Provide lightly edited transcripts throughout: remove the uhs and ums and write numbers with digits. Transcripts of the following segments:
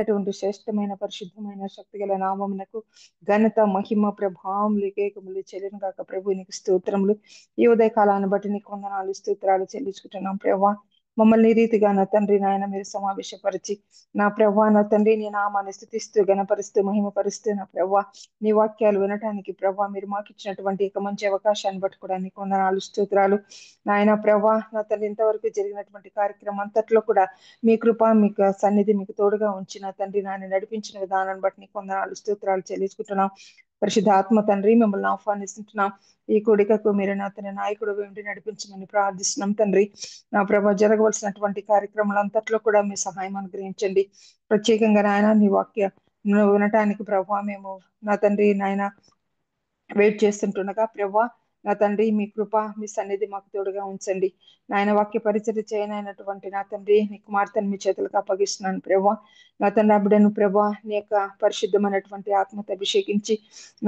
అటువంటి శ్రేష్టమైన పరిశుద్ధమైన శక్తిగల నామమునకు ఘనత మహిమ ప్రభావం లేకేకములు చెల్లిన కాక ప్రభు నీకు స్తోత్రములు. ఈ ఉదయ కాలాన్ని బట్టి నీకు వందనాలు స్తోత్రాలు చెల్లించుకుంటున్నాం ప్రభా. మమ్మల్ని ఈ రీతిగా నా తండ్రి నాయన మీరు సమావేశపరిచి నా ప్రభా నా తండ్రి నీ నామాన్ని స్థుతిస్తూ గణపరుస్తూ మహిమపరుస్తూ నా ప్రభా నీ వాక్యాలు వినటానికి ప్రభా మీరు మాకు ఇచ్చినటువంటి ఒక మంచి అవకాశాన్ని పట్టుకోవడానికి వందనాలు స్తోత్రాలు నాయన ప్రభా. నా తండ్రి ఇంతవరకు జరిగినటువంటి కార్యక్రమం అంతట్లో కూడా మీ కృప మీకు సన్నిధి మీకు తోడుగా ఉంచిన తండ్రి నాన్ని నడిపించిన విధానాన్ని బట్టి నీకు వందనాలు స్తోత్రాలు చెల్లించుకుంటున్నాం. పరిశుద్ధ ఆత్మ తండ్రి మిమ్మల్ని ఆహ్వానిస్తున్నాం. ఈ కోడికకు మీరు నా తన నాయకుడు వెండి నడిపించమని ప్రార్థిస్తున్నాం తండ్రి. నా ప్రభ జరగవలసినటువంటి కార్యక్రమాలు అంతట్లో కూడా మీ సహాయం అనుగ్రహించండి. ప్రత్యేకంగా నాయన నీ వాక్య వినటానికి ప్రభావ మేము నా తండ్రి నాయన వెయిట్ చేస్తుంటుండగా ప్రభా నా తండ్రి మీ కృప మీ సన్నిధి మాకు తోడుగా ఉంచండి. నాయన వాక్య పరిచర్య చేయనైనటువంటి నా తండ్రి నీ కుమార్తెను మీ చేతులకు అప్పగిస్తున్నాను ప్రభా. నా తండ్రి అప్పుడను ప్రభా నీ యొక్క పరిశుద్ధమైనటువంటి ఆత్మతో అభిషేకించి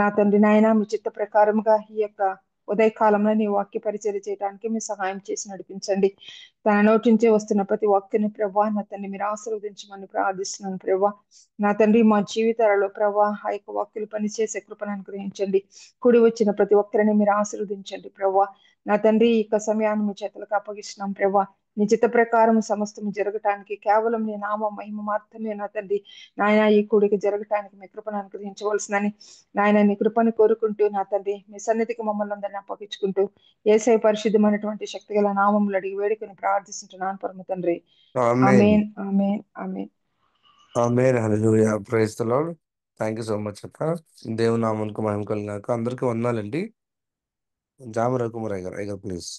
నా తండ్రి నాయన మీ చిత్త ప్రకారముగా ఈ యొక్క ఉదయకాలంలో నీ వాక్య పరిచర్య చేయడానికి మీ సహాయం చేసి నడిపించండి. తన నోటి నుంచి వస్తున్న ప్రతి వాక్యని ప్రభా నా తండ్రి మీరు ఆశీర్వదించమని ప్రార్థిస్తున్నాను ప్రభా. నా తండ్రి మా జీవితాలలో ప్రభా ఆ యొక్క వాక్యలు పనిచేసే కృపను అనుగ్రహించండి. కూడి వచ్చిన ప్రతి ఒక్కరిని మీరు ఆశీర్వదించండి ప్రభా. నా తండ్రి ఈ యొక్క సమయాన్ని మీ చేతులకు అప్పగిస్తున్నాం ప్రభా. నీ చిత్త ప్రకారం సమస్తం జరగటానికి కేవలం నీ నామ మహిమ మాత్రమే నా తండ్రి నాయన ఈ కూడికి జరగటానికి మీ కృపను అనుగ్రహించవలసిందని నాయన నీ కృపను కోరుకుంటూ నా తండ్రి మీ సన్నిధికి మమ్మల్ని అందరినీ అప్పగించుకుంటూ యేసయ్య పరిశుద్ధమైనటువంటి శక్తిగల నామములు అడిగి వేడుకొని ప్రార్థిస్తుంటున్నాను పరమ తండ్రి. ఆమేన్. ఆమేన్ ఆమేన్ ఆమేన్. ఆమేన్. హల్లెలూయా. Praise the Lord. Thank you so much అక్క. దేవుని నామానికి మహిమ కలిగినాక అందరికీ వందనాలండి. జామ రఘుకుమార్ అయ్యగారు ప్లీజ్.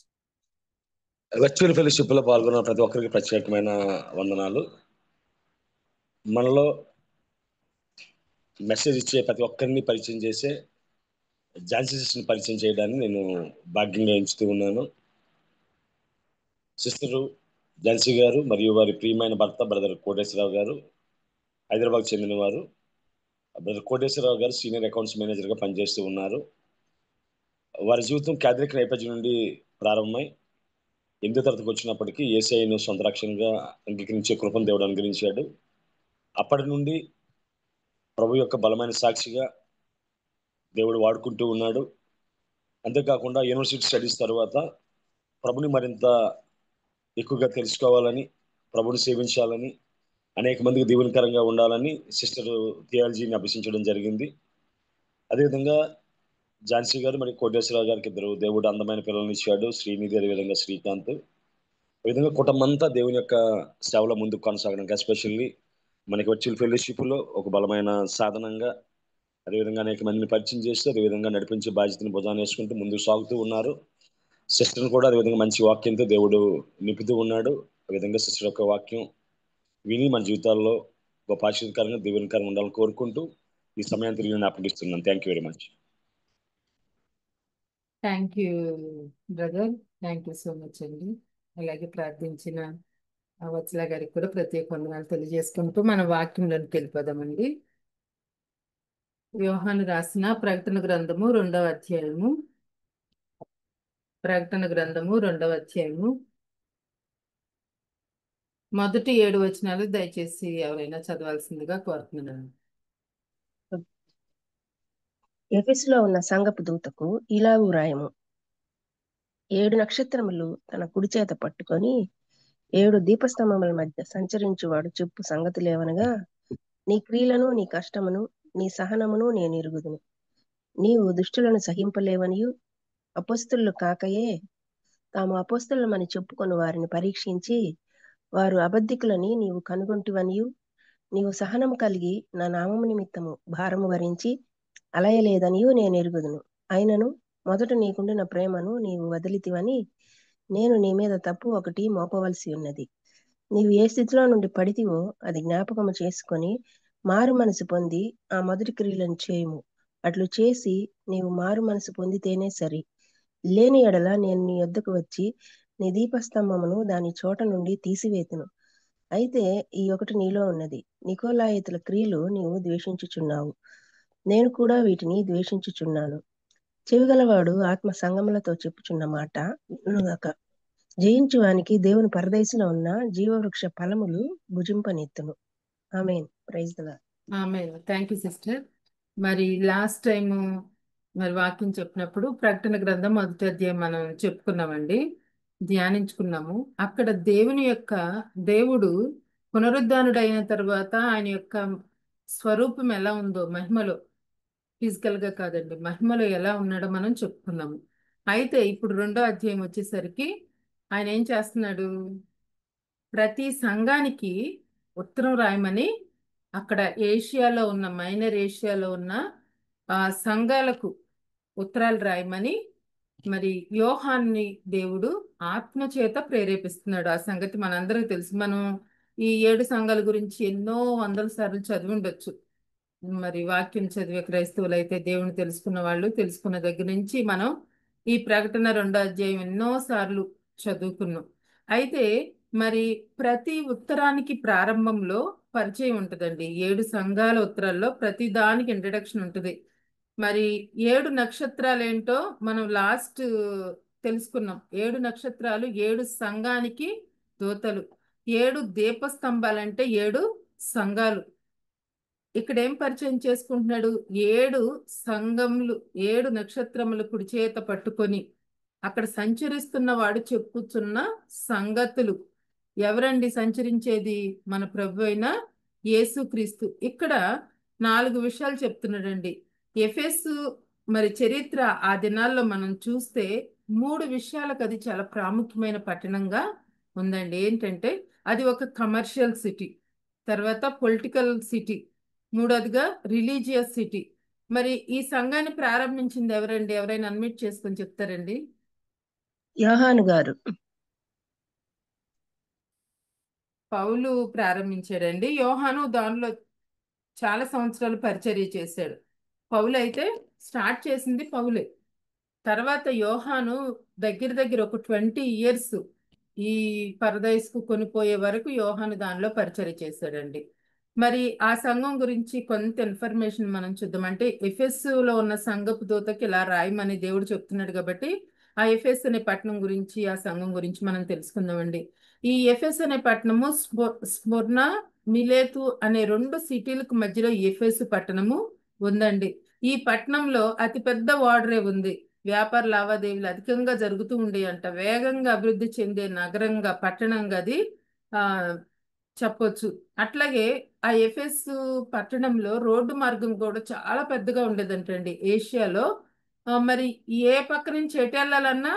వర్చువల్ ఫెలోషిప్ లో పాల్గొన్న ప్రతి ఒక్కరికి ప్రత్యేకమైన వందనాలు. మనలో మెసేజ్ ఇచ్చే ప్రతి ఒక్కరిని పరిచయం చేసే ఝాన్సీ సిస్టర్ని పరిచయం చేయడానికి నేను భాగ్యంగా ఎంచుతూ ఉన్నాను. సిస్టరు ఝాన్సీ గారు మరియు వారి ప్రియమైన భర్త బ్రదర్ కోటేశ్వరరావు గారు హైదరాబాద్ చెందినవారు. బ్రదర్ కోటేశ్వరరావు గారు సీనియర్ అకౌంట్స్ మేనేజర్గా పనిచేస్తూ ఉన్నారు. వారి జీవితం క్యాథలిక్ నేపథ్యం నుండి ప్రారంభమై 8వ తరగతికి వచ్చినప్పటికీ యేసయ్యను సొంత రక్షణగా అంగీకరించే కృపను దేవుడు అనుగ్రహించాడు. అప్పటి నుండి ప్రభు యొక్క బలమైన సాక్షిగా దేవుడు వాడుకుంటూ ఉన్నాడు. అంతేకాకుండా యూనివర్సిటీ స్టడీస్ తర్వాత ప్రభుని మరింత ఎక్కువగా తెలుసుకోవాలని, ప్రభుని సేవించాలని, అనేక మందికి దీవెనకరంగా ఉండాలని సిస్టర్ థియాలజీని అభ్యసించడం జరిగింది. అదేవిధంగా ఝాన్సీ గారు మరియు కోటేశ్వరరావు గారికి ఇద్దరు దేవుడు అందమైన పిల్లల్ని ఇచ్చాడు, శ్రీనిధి అదేవిధంగా శ్రీకాంత్. ఈ విధంగా కుటుంబం అంతా దేవుని యొక్క సేవలో ముందుకు కొనసాగడానికి ఎస్పెషల్లీ మనకి వర్చువల్ ఫెలోషిప్లో ఒక బలమైన సాధనంగా అదేవిధంగా అనేక మందిని పరిచయం చేస్తూ అదేవిధంగా నడిపించే బాధ్యతను భుజాన్ని వేసుకుంటూ ముందుకు సాగుతూ ఉన్నారు. సిస్టర్ని కూడా అదేవిధంగా మంచి వాక్యంతో దేవుడు నింపుతూ ఉన్నాడు. అదేవిధంగా సిస్టర్ యొక్క వాక్యం విని మన జీవితాల్లో గొప్ప ఆశీర్వాదకరంగా దీవెనకరంగా ఉండాలని కోరుకుంటూ ఈ సమయాన్ని తిరిగి నేను అప్పగిస్తున్నాను. Thank you very much. Thank you brother, thank you so much అండి. అలాగే ప్రార్థించిన వత్సల గారికి కూడా ప్రత్యేక వందనాలు తెలియజేసుకుంటూ మన వాక్యంలోకి వెళ్ళిపోదామండి. యోహాను రాసిన ప్రకటన గ్రంథము 2వ అధ్యాయము. ప్రకటన గ్రంథము 2వ అధ్యాయము మొదటి 7 వచనాలు దయచేసి ఎవరైనా చదవాల్సిందిగా కోరుతున్నాను. ఎఫెసులో ఉన్న సంఘపు దూతకు ఇలాగు వ్రాయము. 7 నక్షత్రములు తన కుడి చేత పట్టుకొని 7 దీపస్తంభముల మధ్య సంచరించువాడు చెప్పు సంగతులేవనగా, నీ క్రియలను, నీ కష్టమును, నీ సహనమును నేను ఎరుగుదును. నీవు దుష్టులను సహింపలేవనియు, అపొస్తలులు కాకయే తాము అపొస్తలులమని చెప్పుకొని వారిని పరీక్షించి వారు అబద్ధికులని నీవు కనుగొంటివనియు, నీవు సహనము కలిగి నా నామము నిమిత్తము భారము భరించి అలయలేదనియు నేను ఎరుగుదును. అయినను మొదట నీకుండిన ప్రేమను నీవు వదిలితివని నేను నీ మీద తప్పు ఒకటి మోపవలసి ఉన్నది. నీవు ఏ స్థితిలో నుండి పడితివో అది జ్ఞాపకము చేసుకొని మారు మనసు పొంది ఆ మొదటి క్రియలను చేయుము. అట్లు చేసి నీవు మారు మనసు పొందితేనే సరి. లేని ఎడల నేను నీ యొద్దకు వచ్చి నీ దీపస్తంభమును దాని చోట నుండి తీసివేతును. అయితే ఈ ఒకటి నీలో ఉన్నది, నికోలాయితుల క్రియలు నీవు ద్వేషించుచున్నావు, నేను కూడా వీటిని ద్వేషించుచున్నాను. చెవిగలవాడు ఆత్మ సంగములతో చెప్పుచున్న మాట వినుగాక. జయించువానికి దేవుని పరదేశంలో ఉన్న జీవవృక్ష ఫలములు భుజింపనెత్తును. ఆమేన్. Praise the Lord. Thank you sister. మరి లాస్ట్ టైం మరి వాక్యం చెప్పినప్పుడు ప్రకటన గ్రంథం 1వ అధ్యాయం మనం చెప్పుకున్నామండి, ధ్యానించుకున్నాము. అక్కడ దేవుడు పునరుద్ధానుడైన తర్వాత ఆయన యొక్క స్వరూపం ఎలా ఉందో, మహిమలో, ఫిజికల్ గా కాదండి, మహిమలో ఎలా ఉన్నాడో మనం చెప్పుకున్నాము. అయితే ఇప్పుడు 2వ అధ్యాయం వచ్చేసరికి ఆయన ఏం చేస్తున్నాడు, ప్రతి సంఘానికి ఉత్తరం రాయమని అక్కడ మైనర్ ఏషియాలో ఉన్న సంఘాలకు ఉత్తరాలు రాయమని మరి యోహాన్ని దేవుడు ఆత్మ చేత ప్రేరేపిస్తున్నాడు. ఆ సంగతి మనందరికీ తెలుసు. మనం ఈ 7 సంఘాల గురించి ఎన్నో వందల సార్లు చదివి ఉండొచ్చు. మరి వాక్యం చదివే క్రైస్తవులు అయితే, దేవుని తెలుసుకున్న వాళ్ళు తెలుసుకున్న దగ్గర నుంచి మనం ఈ ప్రకటన 2వ అధ్యాయం ఎన్నో సార్లు చదువుకున్నాం. అయితే మరి ప్రతి ఉత్తరానికి ప్రారంభంలో పరిచయం ఉంటుందండి. 7 సంఘాల ఉత్తరాల్లో ప్రతి దానికి ఇంట్రడక్షన్ ఉంటుంది. మరి 7 నక్షత్రాలు ఏంటో మనం లాస్ట్ తెలుసుకున్నాం. 7 నక్షత్రాలు 7 సంఘానికి దూతలు. 7 దీపస్తంభాలంటే 7 సంఘాలు. ఇక్కడ ఏం పరిచయం చేసుకుంటున్నాడు, 7 సంఘములు, 7 నక్షత్రములు కుడి చేత పట్టుకొని అక్కడ సంచరిస్తున్న వాడు చెప్పుచున్న సంగతులు. ఎవరండి సంచరించేది? మన ప్రభు అయిన యేసుక్రీస్తు. ఇక్కడ 4 విషయాలు చెప్తున్నాడండి. ఎఫెసు మరి చరిత్ర ఆ దినాల్లో మనం చూస్తే 3 విషయాలకు అది చాలా ప్రాముఖ్యమైన పట్టణంగా ఉందండి. ఏంటంటే అది ఒక కమర్షియల్ సిటీ, తర్వాత పొలిటికల్ సిటీ, మూడోదిగా రిలీజియస్ సిటీ. మరి ఈ సంఘాన్ని ప్రారంభించింది ఎవరండి? ఎవరైనా అడ్మిట్ చేసుకొని చెప్తారండి? యోహాను గారు. పౌలు ప్రారంభించాడండి. యోహాను దానిలో చాలా సంవత్సరాలు పరిచర్య చేశాడు. పౌలు అయితే స్టార్ట్ చేసింది పౌలే. తర్వాత యోహాను దగ్గర దగ్గర ఒక 20 years ఈ పరదైస్కు కొనిపోయే వరకు యోహాను దానిలో పరిచర్య చేశాడండి. మరి ఆ సంఘం గురించి కొంత ఇన్ఫర్మేషన్ మనం చూద్దాం. అంటే ఎఫెస్సులో ఉన్న సంఘపు దూతకి ఇలా రాయమని దేవుడు చెప్తున్నాడు కాబట్టి ఆ ఎఫెస్ అనే పట్టణం గురించి, ఆ సంఘం గురించి మనం తెలుసుకుందామండి. ఈ ఎఫెస్ అనే పట్టణము స్ముర్న, మిలేతు అనే 2 సిటీలకు మధ్యలో ఎఫెసు పట్టణము ఉందండి. ఈ పట్టణంలో అతిపెద్ద ఓడరే ఉంది. వ్యాపార లావాదేవీలు అధికంగా జరుగుతూ ఉండే అంట. వేగంగా అభివృద్ధి చెందే నగరంగా, పట్టణంగా అది చెప్పొచ్చు. అట్లాగే ఆ ఎఫెస్ పట్టణంలో రోడ్డు మార్గం కూడా చాలా పెద్దగా ఉండేదంటండి ఏషియాలో. మరి ఏ పక్క నుంచి ఎటు వెళ్ళాలన్నా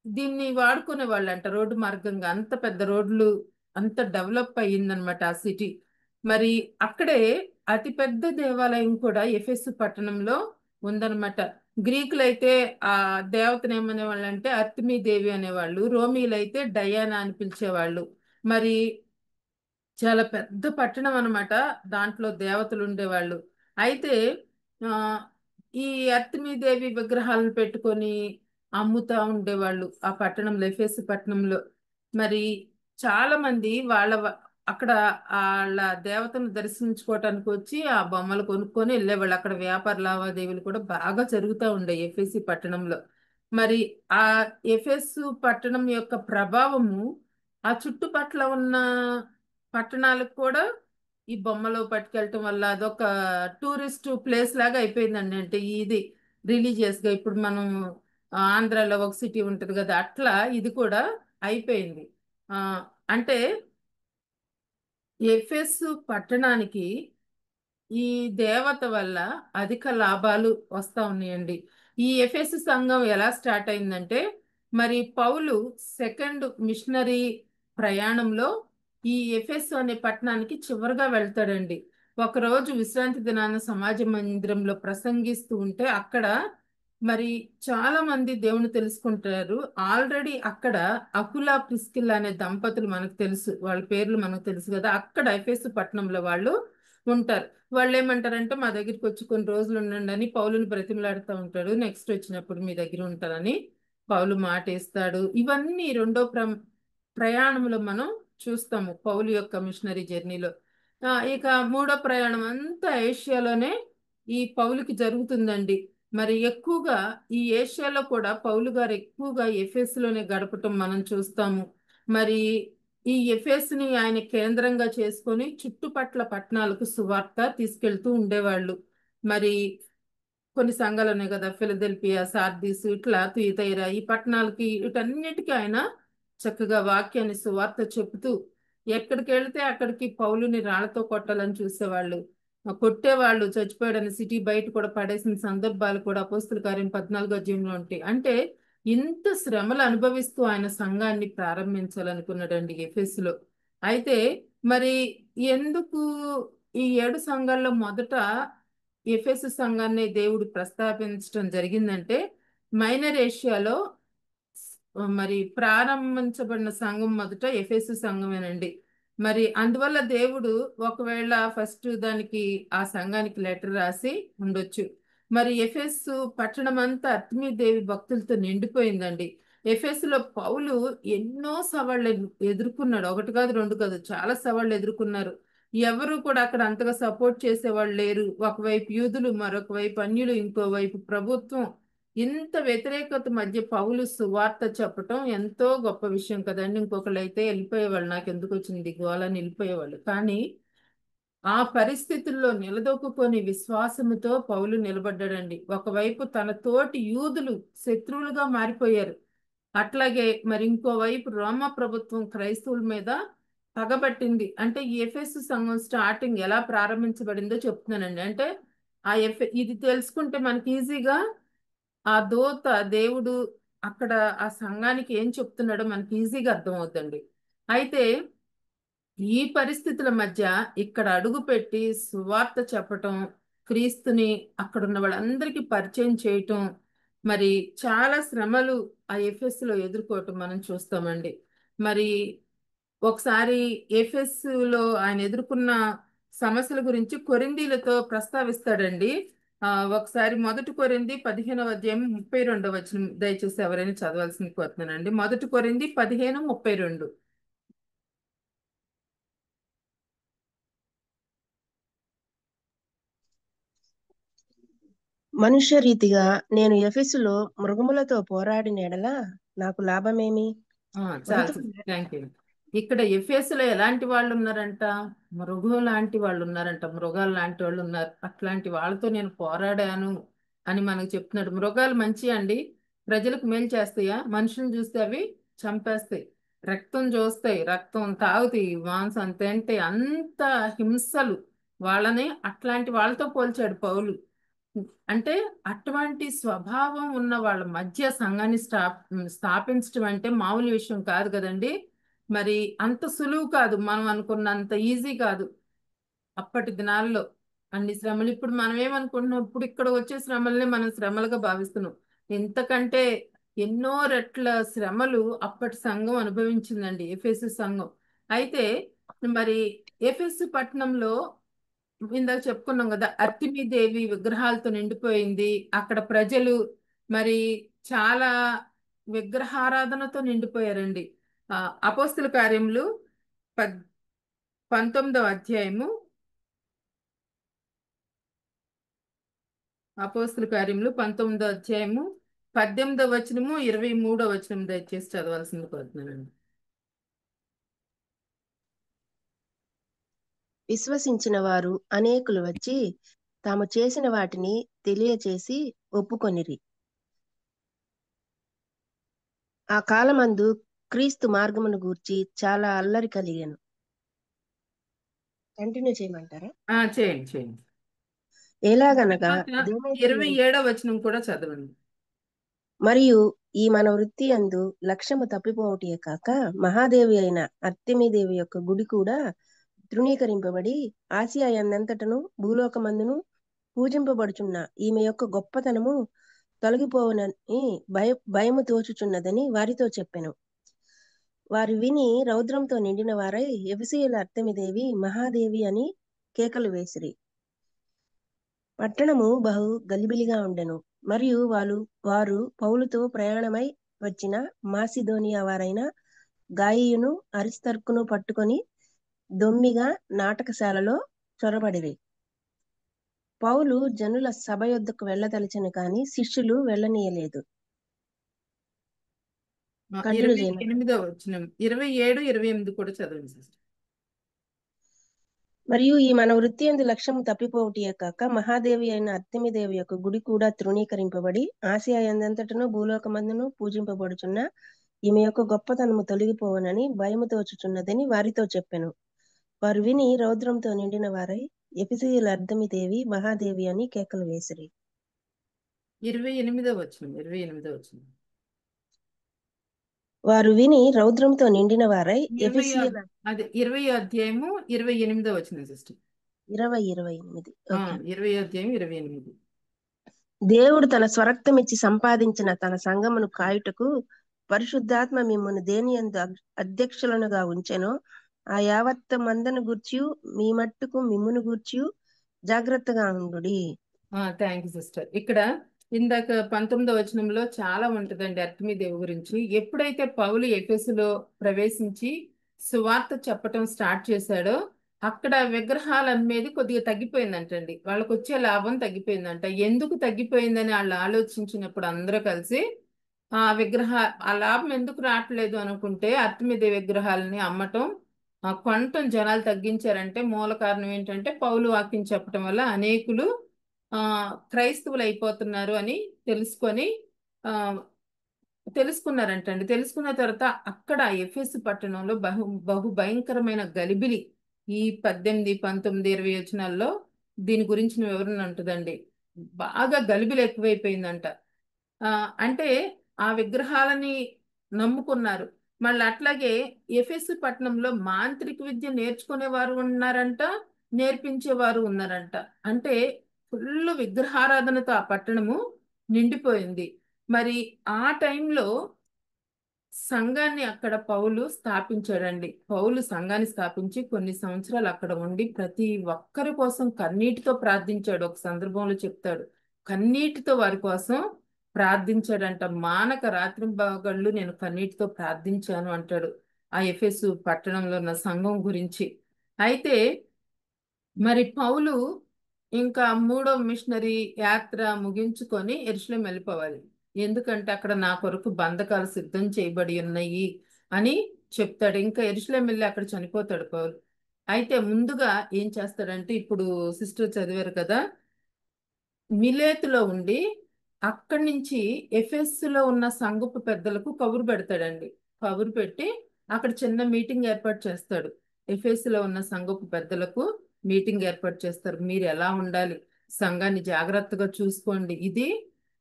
దీన్ని వాడుకునే వాళ్ళంట రోడ్డు మార్గంగా. అంత పెద్ద రోడ్లు, అంత డెవలప్ అయ్యిందనమాట ఆ సిటీ. మరి అక్కడే అతిపెద్ద దేవాలయం కూడా ఎఫెస్ పట్టణంలో ఉందన్నమాట. గ్రీకులైతే ఆ దేవతను ఏమనే వాళ్ళు అంటే అర్తిమీ దేవి అనేవాళ్ళు, రోమీలైతే డయానా అని పిలిచేవాళ్ళు. మరి చాలా పెద్ద పట్టణం అన్నమాట, దాంట్లో దేవతలు ఉండేవాళ్ళు. అయితే ఆ ఈ అర్తిమీదేవి విగ్రహాలను పెట్టుకొని అమ్ముతా ఉండేవాళ్ళు ఆ పట్టణంలో, ఎఫెసు పట్టణంలో. మరి చాలా మంది అక్కడ వాళ్ళ దేవతను దర్శించుకోవటానికి వచ్చి ఆ బొమ్మలు కొనుక్కొని వెళ్ళేవాళ్ళు. అక్కడ వ్యాపార లావాదేవీలు కూడా బాగా జరుగుతూ ఉండే ఎఫెసు పట్టణంలో. మరి ఆ ఎఫెసు పట్టణం యొక్క ప్రభావము ఆ చుట్టుపక్కల ఉన్న పట్టణాలకు కూడా ఈ బొమ్మలు పట్టుకెళ్ళటం వల్ల అదొక టూరిస్ట్ ప్లేస్ లాగా అయిపోయిందండి. అంటే ఇది రిలీజియస్ గా ఇప్పుడు మనం ఆంధ్రాలో ఒక సిటీ ఉంటుంది కదా, అట్లా ఇది కూడా అయిపోయింది. అంటే ఎఫెసు పట్టణానికి ఈ దేవత వల్ల అధిక లాభాలు వస్తా ఉన్నాయండి. ఈ ఎఫెసు సంఘం ఎలా స్టార్ట్ అయిందంటే, మరి పౌలు 2nd మిషనరీ ప్రయాణంలో ఈ ఎఫెసు అనే పట్టణానికి చివరిగా వెళ్తాడండి. ఒకరోజు విశ్రాంతి దినాన సమాజ మందిరంలో ప్రసంగిస్తూ ఉంటే అక్కడ మరి చాలా మంది దేవుని తెలుసుకుంటారు. ఆల్రెడీ అక్కడ అకులా ప్రిస్కిల్లా అనే దంపతులు మనకు తెలుసు, వాళ్ళ పేర్లు మనకు తెలుసు కదా. అక్కడ ఎఫెసు పట్టణంలో వాళ్ళు ఉంటారు. వాళ్ళు ఏమంటారంటే మా దగ్గరికి వచ్చి కొన్ని రోజులు ఉండండి అని పౌలుని బ్రతిమలాడుతూ ఉంటాడు. నెక్స్ట్ వచ్చినప్పుడు మీ దగ్గర ఉంటారని పౌలు మాట ఇస్తాడు. ఇవన్నీ 2వ ప్రయాణంలో మనం చూస్తాము పౌలు యొక్క మిషనరీ జర్నీలో. ఇక 3వ ప్రయాణం అంతా ఏషియాలోనే ఈ పౌలుకి జరుగుతుందండి. మరి ఎక్కువగా ఈ ఏషియాలో కూడా పౌలు గారు ఎక్కువగా ఎఫెసులోనే గడపటం మనం చూస్తాము. మరి ఈ ఎఫెస్ని ఆయన కేంద్రంగా చేసుకొని చుట్టుపట్ల పట్టణాలకు సువార్త తీసుకెళ్తూ ఉండేవాళ్ళు. మరి కొన్ని సంఘాలు ఉన్నాయి కదా, ఫిలదెల్ఫియా, సార్దీస్, ఇట్లా తుయతైర, ఈ పట్టణాలకి వీటన్నిటికీ ఆయన చక్కగా వాక్యాన్ని సువార్త చెబుతూ ఎక్కడికి వెళితే అక్కడికి పౌలుని రాళ్లతో కొట్టాలని చూసేవాళ్ళు, కొట్టేవాళ్ళు, చచ్చిపోయాడని సిటీ బయట కూడా పడేసిన సందర్భాలు కూడా అపోస్తుల కార్యం 14వ అధ్యాయంలో ఉంటాయి. అంటే ఇంత శ్రమలు అనుభవిస్తూ ఆయన సంఘాన్ని ప్రారంభించాలనుకున్నాడండి ఎఫెసులో. అయితే మరి ఎందుకు ఈ 7 సంఘాల్లో మొదట ఎఫెసు సంఘాన్ని దేవుడు ప్రస్తావించడం జరిగిందంటే, మైనర్ ఏషియాలో మరి ప్రారంభించబడిన సంఘం మొదట ఎఫెసు సంఘమేనండి. మరి అందువల్ల దేవుడు ఒకవేళ ఫస్ట్ దానికి ఆ సంఘానికి లెటర్ రాసి ఉండొచ్చు. మరి ఎఫెసు పట్టణం అంతా అర్తిమీదేవి భక్తులతో నిండిపోయిందండి. ఎఫెసులో పౌలు ఎన్నో సవాళ్ళు ఎదుర్కొన్నాడు. ఒకటి కాదు, రెండు కాదు, చాలా సవాళ్ళు ఎదుర్కొన్నారు. ఎవరు కూడా అక్కడ అంతగా సపోర్ట్ చేసేవాళ్ళు లేరు. ఒకవైపు యూదులు, మరొక వైపు అన్యులు, ఇంకోవైపు ప్రభుత్వం. ఇంత వ్యతిరేకత మధ్య పౌలు సువార్త చెప్పటం ఎంతో గొప్ప విషయం కదండి. ఇంకొకళ్ళు అయితే వెళ్ళిపోయేవాళ్ళు, నాకు ఎందుకు వచ్చింది గోలని వెళ్ళిపోయేవాళ్ళు. కానీ ఆ పరిస్థితుల్లో నిలదొక్కుని విశ్వాసముతో పౌలు నిలబడ్డాడండి. ఒకవైపు తన తోటి యూదులు శత్రువులుగా మారిపోయారు, అట్లాగే మరి ఇంకోవైపు రోమా ప్రభుత్వం క్రైస్తవుల మీద పగబట్టింది. అంటే ఈ ఎఫెసు సంఘం స్టార్టింగ్ ఎలా ప్రారంభించబడిందో చెప్తున్నానండి. అంటే ఇది తెలుసుకుంటే మనకి ఈజీగా ఆ దూత దేవుడు అక్కడ ఆ సంఘానికి ఏం చెప్తున్నాడో మనకి ఈజీగా అర్థమవుతుంది. అయితే ఈ పరిస్థితుల మధ్య ఇక్కడ అడుగుపెట్టి సువార్త చెప్పటం, క్రీస్తుని అక్కడున్న వాళ్ళందరికీ పరిచయం చేయటం, మరి చాలా శ్రమలు ఆ ఎఫెస్లో ఎదుర్కోవటం మనం చూస్తామండి. మరి ఒకసారి ఎఫెస్లో ఆయన ఎదుర్కొన్న సమస్యల గురించి కొరింథీలతో ప్రస్తావిస్తాడండి. ఒకసారి 1 కొరింథీ 15వ అధ్యాయం 32వ వచనం దయచేసి ఎవరైనా చదవాల్సింది కోరుతున్నానండి. 1 కొరింథీ 15:32. మనుష్య రీతిగా నేను ఎఫెసులో మృగములతో పోరాడిన ఎడల నాకు లాభమేమి? చాలా థ్యాంక్ యూ. ఇక్కడ ఎఫెసులో ఎలాంటి వాళ్ళు ఉన్నారంట? మృగం లాంటి వాళ్ళు ఉన్నారంట, మృగాలు లాంటి వాళ్ళు ఉన్నారు. అట్లాంటి వాళ్ళతో నేను పోరాడాను అని మనకు చెప్తున్నాడు. మృగాలు మంచి అండి, ప్రజలకు మేలు చేస్తాయా? మనుషులను చూస్తే అవి చంపేస్తాయి, రక్తం చూస్తాయి, రక్తం తాగుతాయి, మాంసం తింటే అంత హింసలు. వాళ్ళని అట్లాంటి వాళ్ళతో పోల్చాడు పౌలు. అంటే అటువంటి స్వభావం ఉన్న వాళ్ళ మధ్య సంఘాన్ని స్థాపించడం అంటే మామూలు విషయం కాదు కదండి. మరి అంత సులువు కాదు, మనం అనుకున్నంత ఈజీ కాదు అప్పటి దినాల్లో. అన్ని శ్రమలు ఇప్పుడు మనం ఏమనుకుంటున్నాం, ఇప్పుడు ఇక్కడ వచ్చే శ్రమల్ని మనం శ్రమలుగా భావిస్తున్నాం. ఇంతకంటే ఎన్నో రెట్ల శ్రమలు అప్పటి సంఘం అనుభవించిందండి, ఎఫెసు సంఘం. అయితే మరి ఎఫెసు పట్టణంలో ఇందాక చెప్పుకున్నాం కదా, అర్తిమీదేవి విగ్రహాలతో నిండిపోయింది. అక్కడ ప్రజలు మరి చాలా విగ్రహారాధనతో నిండిపోయారండి. అపోస్తుల కార్యములు 19వ అధ్యాయము, అపోస్తుల కార్యములు 19వ అధ్యాయము 18వ వచనము 23వ వచనం దయచేసి చదవాల్సింది కోరుతున్నానండి. విశ్వసించిన వారు అనేకులు వచ్చి తాము చేసిన వాటిని తెలియచేసి ఒప్పుకొనిరి. ఆ కాలమందు క్రీస్తు మార్గమును గూర్చి చాలా అల్లరి కలిగాను. కంటిన్యూ చేయమంటారా? చేయండి. ఎలాగనగా 27వ వచనం కూడా చదవండి. మరియు ఈ మన వృత్తి అందు లక్ష్యము తప్పిపోవటే కాక మహాదేవి అయిన అర్తిమీదేవి యొక్క గుడి కూడా తృణీకరింపబడి ఆసియా ఎందంతటను భూలోకమందును పూజింపబడుచున్న ఈమె యొక్క గొప్పతనము తొలగిపోవునని భయము తోచుచున్నదని వారితో చెప్పెను. వారు విని రౌద్రంతో నిండిన వారై ఎఫెసీయుల అర్తెమిదేవి మహాదేవి అని కేకలు వేసిరి. పట్టణము బహు గలిబిలిగా ఉండెను. మరియు వారు పౌలుతో ప్రయాణమై వచ్చిన మాసిదోనియా వారైన గాయియును అరిస్తర్కును పట్టుకొని దొమ్మిగా నాటకశాలలో చొరబడిరి. పౌలు జనుల సభ యొద్దకు వెళ్ళదలిచెను కాని శిష్యులు వెళ్ళనీయలేదు. కంటిన్యూ చేయను. 28వ వచనం, 27, 28 కూడా చదవండి సిస్టర్. మరియు ఈ మన వృత్తి యందు లక్ష్యము తప్పిపోవటియే కాక మహాదేవి అయిన అర్తెమిదేవి యొక్క గుడి కూడా తృణీకరింపబడి ఆసియా యందంతటను భూలోకమందును పూజింపబడుచున్న ఈమె యొక్క గొప్పతనము తొలగిపోవనని భయము తోచుచున్నదని వారితో చెప్పెను. వారు విని రౌద్రంతో నిండిన వారై ఎఫెసీయుల అర్తెమిదేవి మహాదేవి అని కేకలు వేసిరి. 28వ వచనం. వారు విని రౌద్రంతో నిండిన వారై 20 ఎఫెసీయుల అదే 20 అధ్యాయము 28వ వచనం సిస్టర్. 28. ఓకే. 20 అధ్యాయం 28. దేవుడు తన స్వరక్తమిచ్చి సంపాదించిన తన సంఘమును కాయుటకు పరిశుద్ధాత్మ మిమ్మును దేని యందు అధ్యక్షులనుగా ఉంచెనో ఆ యావత్ మందను గూర్చియు మీ మట్టుకు మిమ్మును గూర్చియు జాగ్రత్తగా ఉండుడి. Thank you sister. ఇక్కడ ఇందాక 19వ వచనంలో చాలా ఉంటుందండి అర్తెమిదేవి గురించి. ఎప్పుడైతే పౌలు ఎఫెసులో ప్రవేశించి సువార్త చెప్పటం స్టార్ట్ చేశాడో అక్కడ విగ్రహాలు అమ్మేది కొద్దిగా తగ్గిపోయిందంటండి. వాళ్ళకు వచ్చే లాభం తగ్గిపోయిందంట. ఎందుకు తగ్గిపోయిందని వాళ్ళు ఆలోచించినప్పుడు అందరూ కలిసి ఆ లాభం ఎందుకు రావట్లేదు అనుకుంటే అర్తెమిదేవి విగ్రహాలని అమ్మటం కొనటం జనాలు తగ్గించారంటే మూల కారణం ఏంటంటే పౌలు వాక్యం చెప్పటం వల్ల అనేకులు క్రైస్తవులు అయిపోతున్నారు అని తెలుసుకున్నారంటండి. తెలుసుకున్న తర్వాత అక్కడ ఎఫెసు పట్టణంలో బహు భయంకరమైన గలిబిలి ఈ 18, 19, 20 వచనాల్లో దీని గురించిన వివరణ ఉంటుందండి. బాగా గలిబిలి ఎక్కువైపోయిందంట. అంటే ఆ విగ్రహాలని నమ్ముకున్నారు. మళ్ళీ అట్లాగే ఎఫెసు పట్టణంలో మాంత్రిక విద్య నేర్చుకునేవారు ఉన్నారంట, నేర్పించేవారు ఉన్నారంట. అంటే ఫుల్ విగ్రహారాధనతో ఆ పట్టణము నిండిపోయింది. మరి ఆ టైంలో సంఘాన్ని అక్కడ పౌలు స్థాపించాడండి. పౌలు సంఘాన్ని స్థాపించి కొన్ని సంవత్సరాలు అక్కడ ఉండి ప్రతి ఒక్కరి కోసం కన్నీటితో ప్రార్థించాడు. ఒక సందర్భంలో చెప్తాడు, కన్నీటితో వారి కోసం ప్రార్థించాడంట. మానక రాత్రింబగళ్ళు నేను కన్నీటితో ప్రార్థించాను అంటాడు ఆ ఎఫెసు పట్టణంలో ఉన్న సంఘం గురించి. అయితే మరి పౌలు ఇంకా 3వ మిషనరీ యాత్ర ముగించుకొని యెరూషలేము వెళ్ళిపోవాలి. ఎందుకంటే అక్కడ నా కొరకు బంధకాలు సిద్ధం చేయబడి ఉన్నాయి అని చెప్తాడు. ఇంకా యెరూషలేము వెళ్ళి అక్కడ చనిపోతాడు పౌలు. అయితే ముందుగా ఏం చేస్తాడంటే, ఇప్పుడు సిస్టర్ చదివారు కదా, మిలేతులో ఉండి అక్కడి నుంచి ఎఫెస్సులో ఉన్న సంఘపు పెద్దలకు కబురు పెడతాడండి. కబురు పెట్టి అక్కడ చిన్న మీటింగ్ ఏర్పాటు చేస్తాడు. ఎఫెస్సులో ఉన్న సంఘపు పెద్దలకు మీటింగ్ ఏర్పాటు చేస్తారు. మీరు ఎలా ఉండాలి, సంఘాన్ని జాగ్రత్తగా చూసుకోండి, ఇది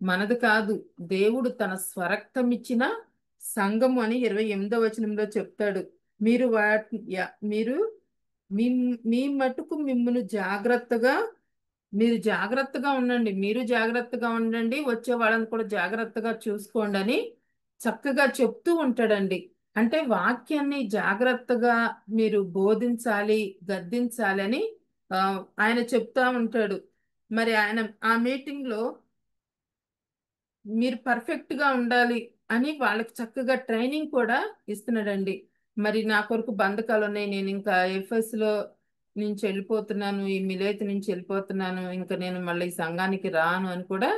మనది కాదు, దేవుడు తన స్వరక్తం ఇచ్చిన సంఘము అని 28వ వచనంలో చెప్తాడు. మీరు మీ మీ మటుకు మిమ్మల్ని మీరు జాగ్రత్తగా ఉండండి, మీరు జాగ్రత్తగా ఉండండి, వచ్చే వాళ్ళని కూడా జాగ్రత్తగా చూసుకోండి అని చక్కగా చెప్తూ ఉంటాడండి. అంటే వాక్యాన్ని జాగ్రత్తగా మీరు బోధించాలి, గద్దించాలి అని ఆయన చెప్తా ఉంటాడు. మరి ఆయన ఆ మీటింగ్ లో మీరు పర్ఫెక్ట్ గా ఉండాలి అని వాళ్ళకి చక్కగా ట్రైనింగ్ కూడా ఇస్తున్నాడండి. మరి నా కొరకు బంధకాలు ఉన్నాయి, నేను ఇంకా ఎఫ్ఎస్ లో నుంచి వెళ్ళిపోతున్నాను, ఈ మిలేతు నుంచి వెళ్ళిపోతున్నాను, ఇంకా నేను మళ్ళీ ఈ సంఘానికి రాను అని కూడా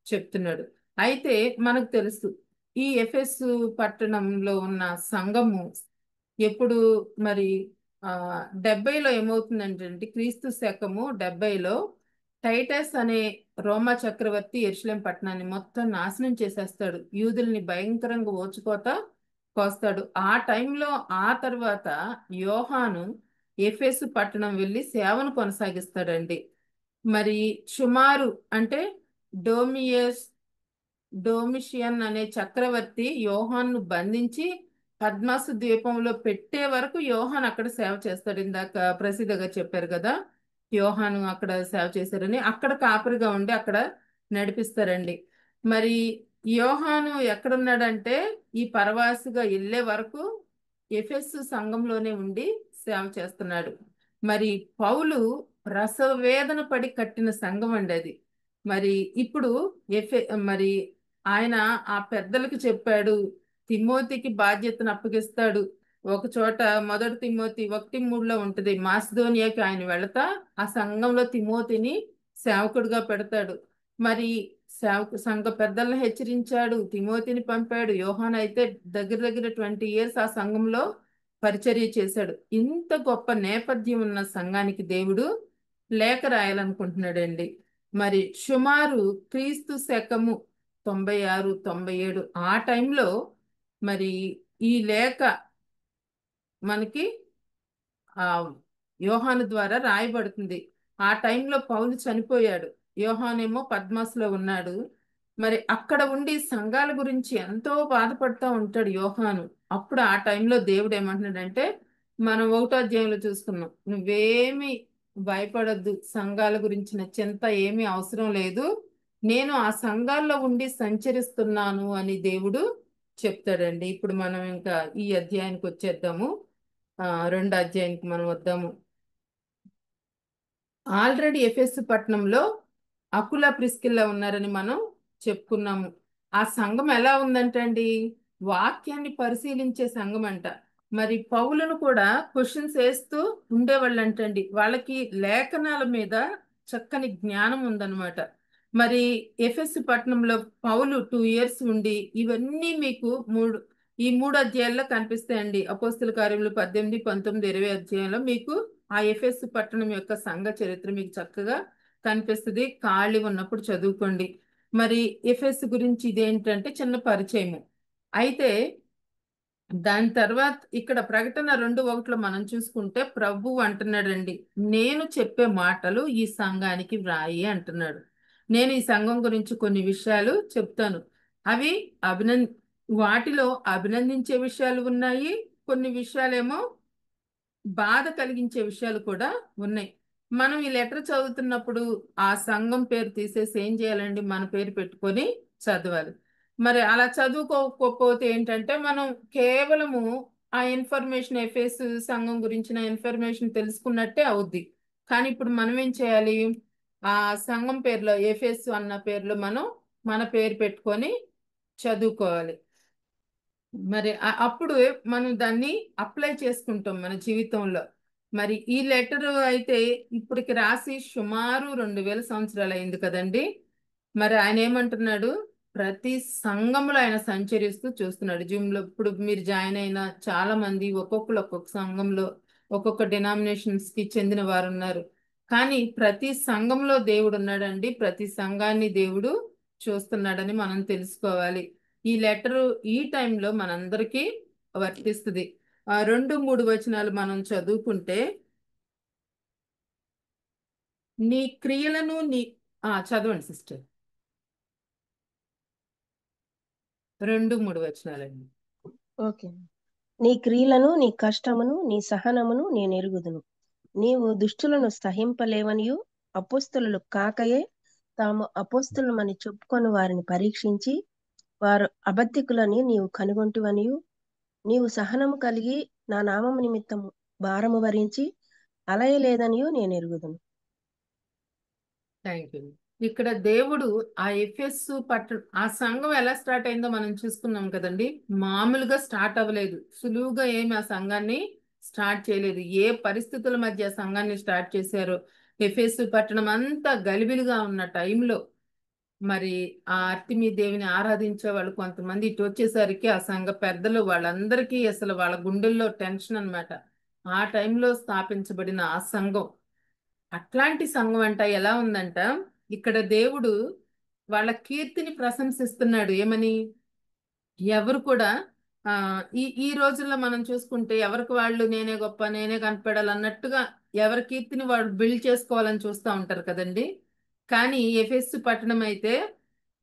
చెప్తున్నాడు. అయితే మనకు తెలుసు ఈ ఎఫెస్ పట్టణంలో ఉన్న సంఘము ఎప్పుడు మరి 70లో ఏమవుతుందంటే, క్రీస్తు శకము 70లో టైటస్ అనే రోమా చక్రవర్తి యెరూషలేం పట్టణాన్ని మొత్తం నాశనం చేసేస్తాడు. యూదుల్ని భయంకరంగా కోస్తాడు. ఆ టైంలో ఆ తర్వాత యోహాను ఎఫెసు పట్టణం వెళ్ళి సేవను కొనసాగిస్తాడండి. మరి సుమారు అంటే డోమిషియన్ అనే చక్రవర్తి యోహాన్ను బంధించి పద్మాసు ద్వీపంలో పెట్టే వరకు యోహాన్ అక్కడ సేవ చేస్తాడు. ఇందాక ప్రసిద్ధగా చెప్పారు కదా, యోహాను అక్కడ సేవ చేశారని. అక్కడ కాపరిగా ఉండి అక్కడ నడిపిస్తారండి. మరి యోహాను ఎక్కడున్నాడంటే ఈ పరవాసిగా వెళ్ళే వరకు ఎఫెసు సంఘంలోనే ఉండి సేవ చేస్తున్నాడు. మరి పౌలు రసవేదన పడి కట్టిన సంఘం అండి అది. మరి ఇప్పుడు మరి ఆయన ఆ పెద్దలకు చెప్పాడు, తిమోతికి బాధ్యతను అప్పగిస్తాడు. ఒక చోట 1 తిమోతి 1:3లో ఉంటుంది, మాసిదోనియాకి ఆయన వెళతా ఆ సంఘంలో తిమోతిని సేవకుడిగా పెడతాడు. మరి సంఘ పెద్దలను హెచ్చరించాడు, తిమోతిని పంపాడు. యోహాన్ అయితే దగ్గర దగ్గర 20 years ఆ సంఘంలో పరిచర్య చేశాడు. ఇంత గొప్ప నేపథ్యం ఉన్న సంఘానికి దేవుడు లేఖ రాయాలనుకుంటున్నాడండి. మరి సుమారు క్రీస్తు శకము 96, 97 ఆ టైంలో మరి ఈ లేఖ మనకి ఆ యోహాను ద్వారా రాయబడుతుంది. ఆ టైంలో పౌలు చనిపోయాడు, యోహానేమో పద్మాసులో ఉన్నాడు. మరి అక్కడ ఉండి సంఘాల గురించి ఎంతో బాధపడుతూ ఉంటాడు యోహాను. అప్పుడు ఆ టైంలో దేవుడు ఏమంటున్నాడంటే, మనం 1వ అధ్యాయంలో చూసుకున్నాం, నువ్వేమి భయపడద్దు, సంఘాల గురించిన చింత ఏమీ అవసరం లేదు, నేను ఆ సంఘాల్లో ఉండి సంచరిస్తున్నాను అని దేవుడు చెప్తాడండి. ఇప్పుడు మనం ఇంకా ఈ అధ్యాయానికి వచ్చేద్దాము. 2వ అధ్యాయానికి మనం వద్దాము. ఆల్రెడీ ఎఫెసు పట్టణంలో అకుల ప్రిస్కిల్లా ఉన్నారని మనం చెప్పుకున్నాము. ఆ సంఘం ఎలా ఉందంటే అండి, వాక్యాన్ని పరిశీలించే సంఘం అంట. మరి పౌలను కూడా క్వశ్చన్స్ వేస్తూ ఉండేవాళ్ళంటండి. వాళ్ళకి లేఖనాల మీద చక్కని జ్ఞానం ఉందన్నమాట. మరి ఎఫెసు పట్టణంలో పౌలు 2 years ఉండి ఇవన్నీ మీకు ఈ 3 అధ్యాయాల్లో కనిపిస్తాయండి. అపోస్తుల కార్యములు 18, 19, 20 అధ్యాయంలో మీకు ఆ ఎఫెసు పట్టణం యొక్క సంఘ చరిత్ర మీకు చక్కగా కనిపిస్తుంది. ఖాళీ ఉన్నప్పుడు చదువుకోండి. మరి ఎఫెసు గురించి ఇదేంటంటే చిన్న పరిచయము. అయితే దాని తర్వాత ఇక్కడ ప్రకటన 2:1 మనం చూసుకుంటే ప్రభు అంటున్నాడండి, నేను చెప్పే మాటలు ఈ సంఘానికి వ్రాయి అంటున్నాడు. నేను ఈ సంఘం గురించి కొన్ని విషయాలు చెప్తాను. అవి వాటిలో అభినందించే విషయాలు ఉన్నాయి, కొన్ని విషయాలేమో బాధ కలిగించే విషయాలు కూడా ఉన్నాయి. మనం ఈ లెటర్ చదువుతున్నప్పుడు ఆ సంఘం పేరు తీసేసి ఏం చేయాలండి, మన పేరు పెట్టుకొని చదవాలి. మరి అలా చదువుకోకపోతే ఏంటంటే మనం కేవలము ఆ ఇన్ఫర్మేషన్, ఎఫెసు సంఘం గురించిన ఇన్ఫర్మేషన్ తెలుసుకున్నట్టే అవుద్ది. కానీ ఇప్పుడు మనం ఏం చేయాలి, ఆ సంఘం పేరులో ఎఫెసు అన్న పేరులో మనం మన పేరు పెట్టుకొని చదువుకోవాలి. మరి అప్పుడు మనం దాన్ని అప్లై చేసుకుంటాం మన జీవితంలో. మరి ఈ లెటర్ అయితే ఇప్పటికి రాసి సుమారు 2000 సంవత్సరాలు అయింది కదండి. మరి ఆయన ఏమంటున్నాడు, ప్రతి సంఘంలో ఆయన సంచరిస్తూ చూస్తున్నాడు. జూమ్లో ఇప్పుడు మీరు జాయిన్ అయిన చాలా మంది ఒక్కొక్క సంఘంలో ఒక్కొక్క డినామినేషన్స్ కి చెందిన వారు ఉన్నారు. కానీ ప్రతి సంఘంలో దేవుడు ఉన్నాడండి. ప్రతి సంఘాన్ని దేవుడు చూస్తున్నాడని మనం తెలుసుకోవాలి. ఈ లెటరు ఈ టైంలో మనందరికీ వర్తిస్తుంది. 2, 3 వచనాలు మనం చదువుకుంటే, నీ క్రియలను చదవండి సిస్టర్. 2, 3 వచనాలండి. ఓకే. నీ క్రియలను, నీ కష్టమును, నీ సహనమును నేను ఎరుగుదును. నీవు దుష్టులను సహింపలేవనియు, అపోస్తలులు కాకయే తాము అపోస్తలమని చెప్పుకొని వారిని పరీక్షించి వారు అబద్ధికులని నీవు కనుగొంటివనియు, నీవు సహనము కలిగి నా నామము నిమిత్తము భారము భరించి అలయలేదనియు నేను ఎరుగుదును. Thank you. ఇక్కడ దేవుడు ఆ ఎఫెసు పట్టణం, ఆ సంఘం ఎలా స్టార్ట్ అయిందో మనం చూసుకున్నాం కదండి. మామూలుగా స్టార్ట్ అవ్వలేదు, సులువుగా ఏమి ఆ సంఘాన్ని స్టార్ట్ చేయలేదు. ఏ పరిస్థితుల మధ్య ఆ సంఘాన్ని స్టార్ట్ చేశారో, ఎఫెసు పట్టణం అంతా గలిబిలిగా ఉన్న టైంలో మరి ఆ అర్తిమీ దేవిని ఆరాధించే వాళ్ళు కొంతమంది ఇటు వచ్చేసరికి ఆ సంఘ పెద్దలు వాళ్ళందరికీ అసలు వాళ్ళ గుండెల్లో టెన్షన్ అన్నమాట. ఆ టైంలో స్థాపించబడిన ఆ సంఘం అట్లాంటి సంఘం అంట ఎలా ఉందంట, ఇక్కడ దేవుడు వాళ్ళ కీర్తిని ప్రశంసిస్తున్నాడు. ఏమని, ఎవరు కూడా ఈ ఈ రోజుల్లో మనం చూసుకుంటే ఎవరికి వాళ్ళు నేనే గొప్ప, నేనే కనపడాలి అన్నట్టుగా ఎవరి కీర్తిని వాళ్ళు బిల్డ్ చేసుకోవాలని చూస్తూ ఉంటారు కదండి. కానీ ఎఫెసు పట్టణం అయితే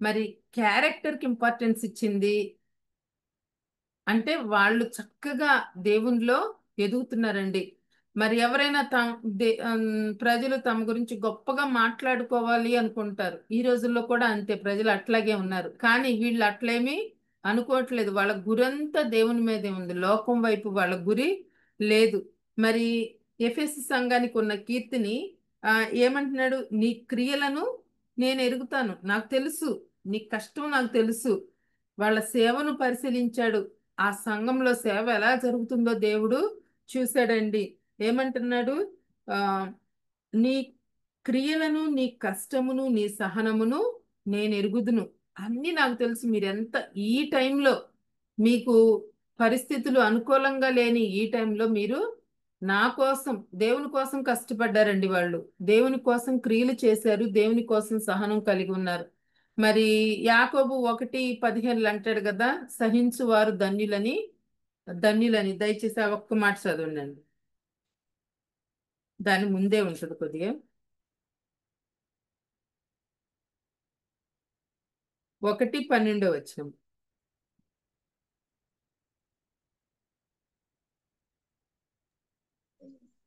మరి క్యారెక్టర్కి ఇంపార్టెన్స్ ఇచ్చింది. అంటే వాళ్ళు చక్కగా దేవునిలో ఎదుగుతున్నారండి. మరి ఎవరైనా ప్రజలు తమ గురించి గొప్పగా మాట్లాడుకోవాలి అనుకుంటారు. ఈ రోజుల్లో కూడా అంతే, ప్రజలు అట్లాగే ఉన్నారు. కానీ వీళ్ళు అట్లేమీ అనుకోవట్లేదు. వాళ్ళ గురంతా దేవుని మీదే ఉంది, లోకం వైపు వాళ్ళ గురి లేదు. మరి ఎఫెసు సంఘానికి ఉన్న కీర్తిని ఏమంటున్నాడు, నీ క్రియలను నేను ఎరుగుతాను, నాకు తెలుసు, నీ కష్టం నాకు తెలుసు. వాళ్ళ సేవను పరిశీలించాడు. ఆ సంఘంలో సేవ ఎలా జరుగుతుందో దేవుడు చూశాడండి. ఏమంటున్నాడు, నీ క్రియలను, నీ కష్టమును, నీ సహనమును నేను ఎరుగుదును. అన్నీ నాకు తెలుసు. మీరెంత ఈ టైంలో మీకు పరిస్థితులు అనుకూలంగా లేని ఈ టైంలో మీరు నా కోసం, దేవుని కోసం కష్టపడ్డారండి. వాళ్ళు దేవుని కోసం క్రియలు చేశారు, దేవుని కోసం సహనం కలిగి ఉన్నారు. మరి యాకోబు 1:15 అంటాడు కదా, సహించువారు ధన్యులని. ధన్యులని దయచేసి ఆ ఒక్క మాట చదవండి. దాని ముందే ఉంటుంది కొద్దిగా. 1:12 వచనం.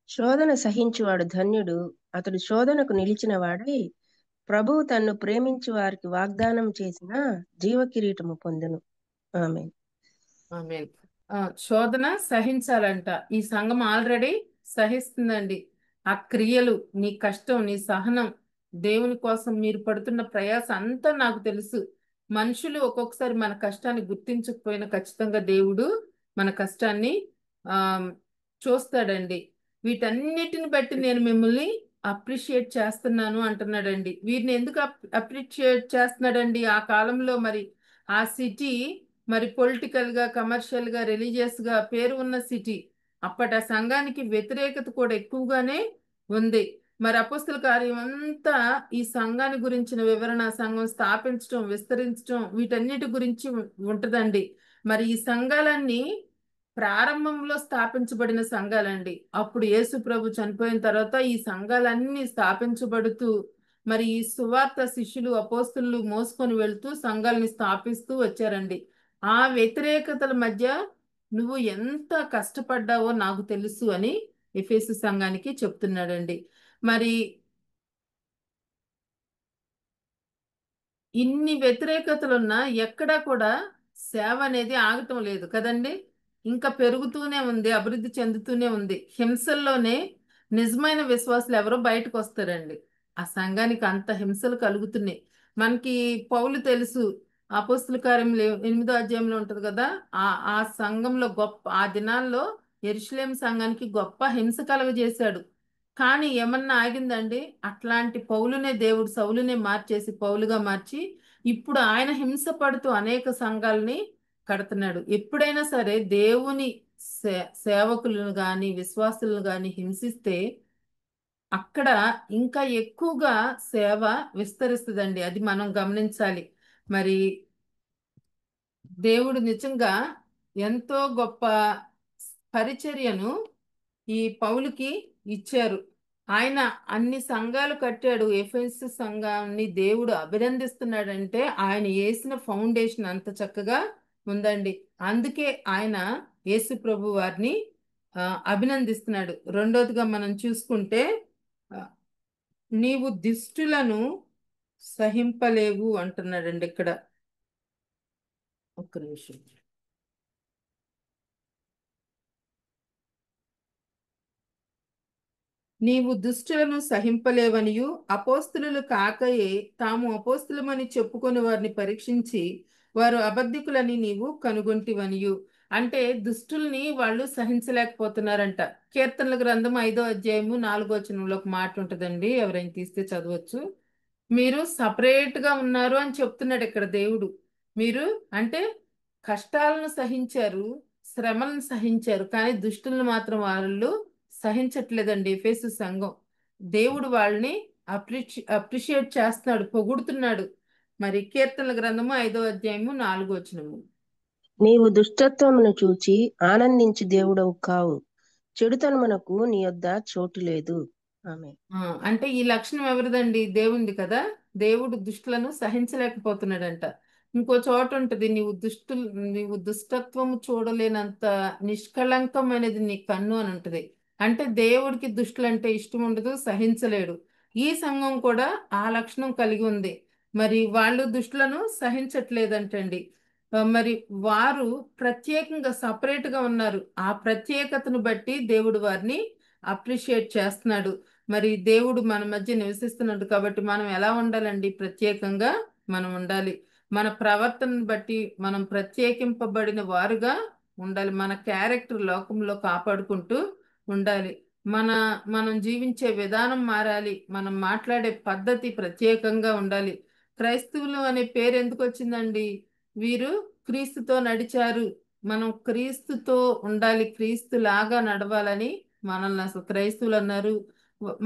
శోధన సహించువాడు ధన్యుడు, అతడు శోధనకు నిలిచిన వాడై ప్రభువు తన్ను ప్రేమించు వారికి వాగ్దానం చేసిన జీవ కిరీటము పొందును. ఆమేన్. ఆమేన్. శోధన సహించాలంట. ఈ సంఘం ఆల్రెడీ సహిస్తుందండి. ఆ క్రియలు, నీ కష్టం, నీ సహనం, దేవుని కోసం మీరు పడుతున్న ప్రయాస అంతా నాకు తెలుసు. మనుషులు ఒక్కొక్కసారి మన కష్టాన్ని గుర్తించకపోయినా ఖచ్చితంగా దేవుడు మన కష్టాన్ని ఆ చూస్తాడండి. వీటన్నిటిని బట్టి నేను మిమ్మల్ని అప్రిషియేట్ చేస్తున్నాను అంటున్నాడండి. వీరిని ఎందుకు అప్రిషియేట్ చేస్తున్నాడండి? ఆ కాలంలో మరి ఆ సిటీ మరి పొలిటికల్ గా, కమర్షియల్ గా, రిలీజియస్ గా పేరు ఉన్న సిటీ. అప్పటి ఆ సంఘానికి వ్యతిరేకత కూడా ఎక్కువగానే ఉంది. మరి అపోస్తల కార్యం అంతా ఈ సంఘాన్ని గురించిన వివరణ, సంఘం స్థాపించడం, విస్తరించడం, వీటన్నిటి గురించి ఉంటదండి. మరి ఈ సంఘాలన్నీ ప్రారంభంలో స్థాపించబడిన సంఘాలండి. అప్పుడు యేసు ప్రభు చనిపోయిన తర్వాత ఈ సంఘాలన్నీ స్థాపించబడుతూ మరి ఈ సువార్త శిష్యులు, అపోస్తులు మోసుకొని వెళ్తూ సంఘాలని స్థాపిస్తూ వచ్చారండి. ఆ వ్యతిరేకతల మధ్య నువ్వు ఎంత కష్టపడ్డావో నాకు తెలుసు అని ఎఫెసు సంఘానికి చెప్తున్నాడండి. మరి ఇన్ని వ్యతిరేకతలున్నా ఎక్కడా కూడా సేవ అనేది ఆగటం లేదు కదండి. ఇంకా పెరుగుతూనే ఉంది, అభివృద్ధి చెందుతూనే ఉంది. హింసల్లోనే నిజమైన విశ్వాసులు ఎవరో బయటకు వస్తారండి. ఆ సంఘానికి అంత హింసలు కలుగుతున్నాయి. మనకి పౌలు తెలుసు, అపోస్తుల కార్యములు 8వ అధ్యాయంలో ఉంటది కదా, ఆ ఆ సంఘంలో గొప్ప, ఆ దినాల్లో యెరూషలేము సంఘానికి గొప్ప హింస కలుగజేశాడు. కానీ ఏమన్నా ఆగిందండి? అట్లాంటి పౌలునే దేవుడు సౌలునే మార్చేసి పౌలుగా మార్చి ఇప్పుడు ఆయన హింస పడుతూ అనేక సంఘాలని కడుతున్నాడు. ఎప్పుడైనా సరే దేవుని సేవకులను గాని, విశ్వాసులను గాని హింసిస్తే అక్కడ ఇంకా ఎక్కువగా సేవ విస్తరిస్తుందండి. అది మనం గమనించాలి. మరి దేవుడు నిజంగా ఎంతో గొప్ప పరిచర్యను ఈ పౌలుకి ఇచ్చారు. ఆయన అన్ని సంఘాలు కట్టాడు. ఎఫెసు సంఘాన్ని దేవుడు అభినందిస్తున్నాడంటే ఆయన వేసిన ఫౌండేషన్ అంత చక్కగా ఉందండి. అందుకే ఆయన యేసు ప్రభు వారిని అభినందిస్తున్నాడు. రెండోదిగా మనం చూసుకుంటే ఆ, నీవు దుష్టులను సహింపలేవు అంటున్నాడండి ఇక్కడ. ఒక్క నిమిషం. నీవు దుష్టులను సహింపలేవనియు అపోస్తులు కాకయే తాము అపోస్తులమని చెప్పుకొని వారిని పరీక్షించి వారు అబద్ధికులని నీవు కనుగొంటివనియు. అంటే దుష్టుల్ని వాళ్ళు సహించలేకపోతున్నారంట. కీర్తనల గ్రంథం 5వ అధ్యాయము 4వ వచనంలో ఒక మాట ఉంటుందండి, ఎవరైనా తీస్తే చదవచ్చు. మీరు సపరేట్ గా ఉన్నారు అని చెప్తున్నాడు ఇక్కడ దేవుడు. మీరు అంటే కష్టాలను సహించారు, శ్రమలను సహించారు, కానీ దుష్టులను మాత్రం వాళ్ళు సహించట్లేదండి. ఎఫెసు సంఘం దేవుడు వాళ్ళని అప్రిషియేట్ చేస్తున్నాడు, పొగుడుతున్నాడు. మరి కీర్తనల గ్రంథము 5వ అధ్యాయము 4వ వచనము. నీవు దుష్టత్వమును చూచి ఆనందించి దేవుడవు కావు, చెడుతనమునకు నీ యొద్ద చోటు లేదు. ఆమె అంటే ఈ లక్షణం ఎవరిదండి? దేవుంది కదా. దేవుడు దుష్టులను సహించలేకపోతున్నాడంట. ఇంకో చోట ఉంటది, నీవు దుష్టత్వము చూడలేనంత నిష్కళంకమైనది నీ కన్ను అని ఉంటది. అంటే దేవుడికి దుష్టులంటే ఇష్టం ఉండదు, సహించలేడు. ఈ సంఘం కూడా ఆ లక్షణం కలిగి ఉంది. మరి వాళ్ళు దుష్టులను సహించట్లేదంటండి. మరి వారు ప్రత్యేకంగా సపరేట్ గా ఉన్నారు. ఆ ప్రత్యేకతను బట్టి దేవుడు వారిని అప్రిషియేట్ చేస్తున్నాడు. మరి దేవుడు మన మధ్య నివసిస్తున్నాడు కాబట్టి మనం ఎలా ఉండాలండి? ప్రత్యేకంగా మనం ఉండాలి. మన ప్రవర్తనను బట్టి మనం ప్రత్యేకింపబడిన వారుగా ఉండాలి. మన క్యారెక్టర్ లోకంలో కాపాడుకుంటూ ఉండాలి. మన మనం జీవించే విధానం మారాలి. మనం మాట్లాడే పద్ధతి ప్రత్యేకంగా ఉండాలి. క్రైస్తవులు అనే పేరు ఎందుకు వచ్చిందండి? వీరు క్రీస్తుతో నడిచారు, మనం క్రీస్తుతో ఉండాలి, క్రీస్తు లాగా నడవాలని మనల్ని అసలు క్రైస్తవులు అన్నారు.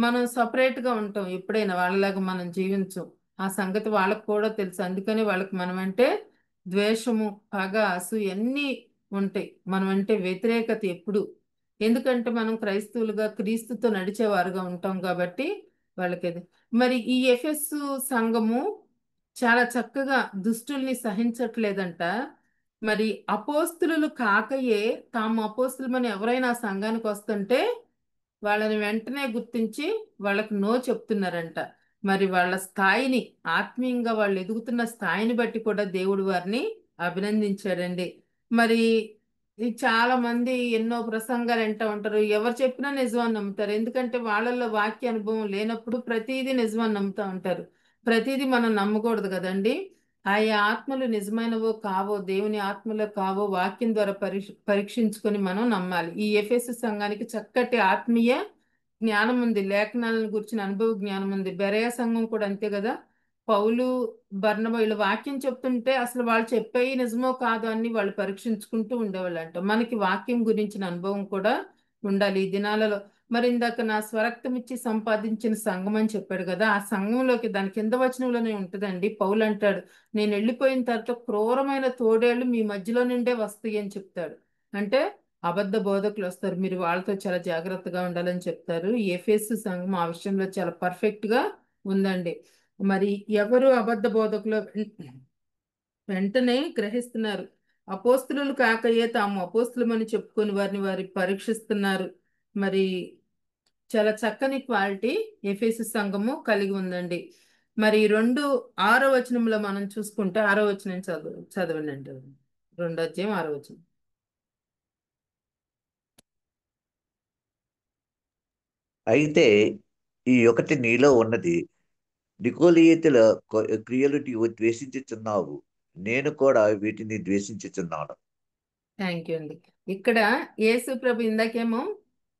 మనం సపరేట్ గా ఉంటాం, ఎప్పుడైనా వాళ్ళలాగా మనం జీవించం. ఆ సంగతి వాళ్ళకు కూడా తెలుసు. అందుకని వాళ్ళకి మనం అంటే ద్వేషము, పగ, అసూయ అన్నీ ఉంటాయి. మనం అంటే వ్యతిరేకత ఎప్పుడు. ఎందుకంటే మనం క్రైస్తవులుగా క్రీస్తుతో నడిచేవారుగా ఉంటాం కాబట్టి వాళ్ళకి అది. మరి ఈ ఎఫెసు సంఘము చాలా చక్కగా దుష్టుల్ని సహించట్లేదంట. మరి అపోస్తులు కాకయే తాము అపోస్తులమని ఎవరైనా ఆ సంఘానికి వస్తుంటే వాళ్ళని వెంటనే గుర్తించి వాళ్ళకి నో చెప్తున్నారంట. మరి వాళ్ళ స్థాయిని, ఆత్మీయంగా వాళ్ళు ఎదుగుతున్న స్థాయిని బట్టి కూడా దేవుడు వారిని అభినందించాడండి. మరి ఈ చాలా మంది ఎన్నో ప్రసంగాలు వింటూ ఉంటారు, ఎవరు చెప్పినా నిజమని నమ్ముతారు. ఎందుకంటే వాళ్ళల్లో వాక్య అనుభవం లేనప్పుడు ప్రతిదీ నిజమని నమ్ముతూ ఉంటారు. ప్రతిదీ మనం నమ్మకూడదు కదండి. ఆయా ఆత్మలు నిజమైనవో కావో, దేవుని ఆత్మలో కావో వాక్యం ద్వారా పరీక్షించుకొని మనం నమ్మాలి. ఈ ఎఫెసు సంఘానికి చక్కటి ఆత్మీయ జ్ఞానం ఉంది, లేఖనాలను గురించిన అనుభవ జ్ఞానం ఉంది. బెరయ సంఘం కూడా అంతే కదా. పౌలు, బర్నబా వీళ్ళు వాక్యం చెప్తుంటే అసలు వాళ్ళు చెప్పేవి నిజమో కాదో అని వాళ్ళు పరీక్షించుకుంటూ ఉండేవాళ్ళు అంట. మనకి వాక్యం గురించిన అనుభవం కూడా ఉండాలి ఈ దినాలలో. మరి ఇందాక నా స్వరక్తం ఇచ్చి సంపాదించిన సంఘం అని చెప్పాడు కదా, ఆ సంఘంలోకి దాని కింద వచనంలోనే ఉంటుందండి. పౌలు అంటాడు, నేను వెళ్ళిపోయిన తర్వాత క్రూరమైన తోడేళ్లు మీ మధ్యలో నుండే వస్తాయి అని చెప్తాడు. అంటే అబద్ధ బోధకులు వస్తారు, మీరు వాళ్ళతో చాలా జాగ్రత్తగా ఉండాలని చెప్తారు. ఈ ఎఫెసు సంఘం ఆ విషయంలో చాలా పర్ఫెక్ట్ గా ఉందండి. మరి ఎవరు అబద్ధ బోధకులు వెంటనే గ్రహిస్తున్నారు. అపోస్తులు కాకయే తాము అపోస్తులమని చెప్పుకొని వారిని వారి పరీక్షిస్తున్నారు. మరి చాలా చక్కని క్వాలిటీ ఎఫెసు సంఘము కలిగి ఉందండి. మరి 2:6 వచనంలో మనం చూసుకుంటే, 6 వచనం చదవండి. 2 అధ్యాయం 6 వచనం. అయితే ఈ ఒకటి నీలో ఉన్నది, నికోలియేతుల క్రియలు నీవు ద్వేషించుచున్నావు, నేను కూడా వీటిని ద్వేషించుచున్నాను. థ్యాంక్ యూ అండి. ఇక్కడ యేసు ప్రభు ఇందాకేమో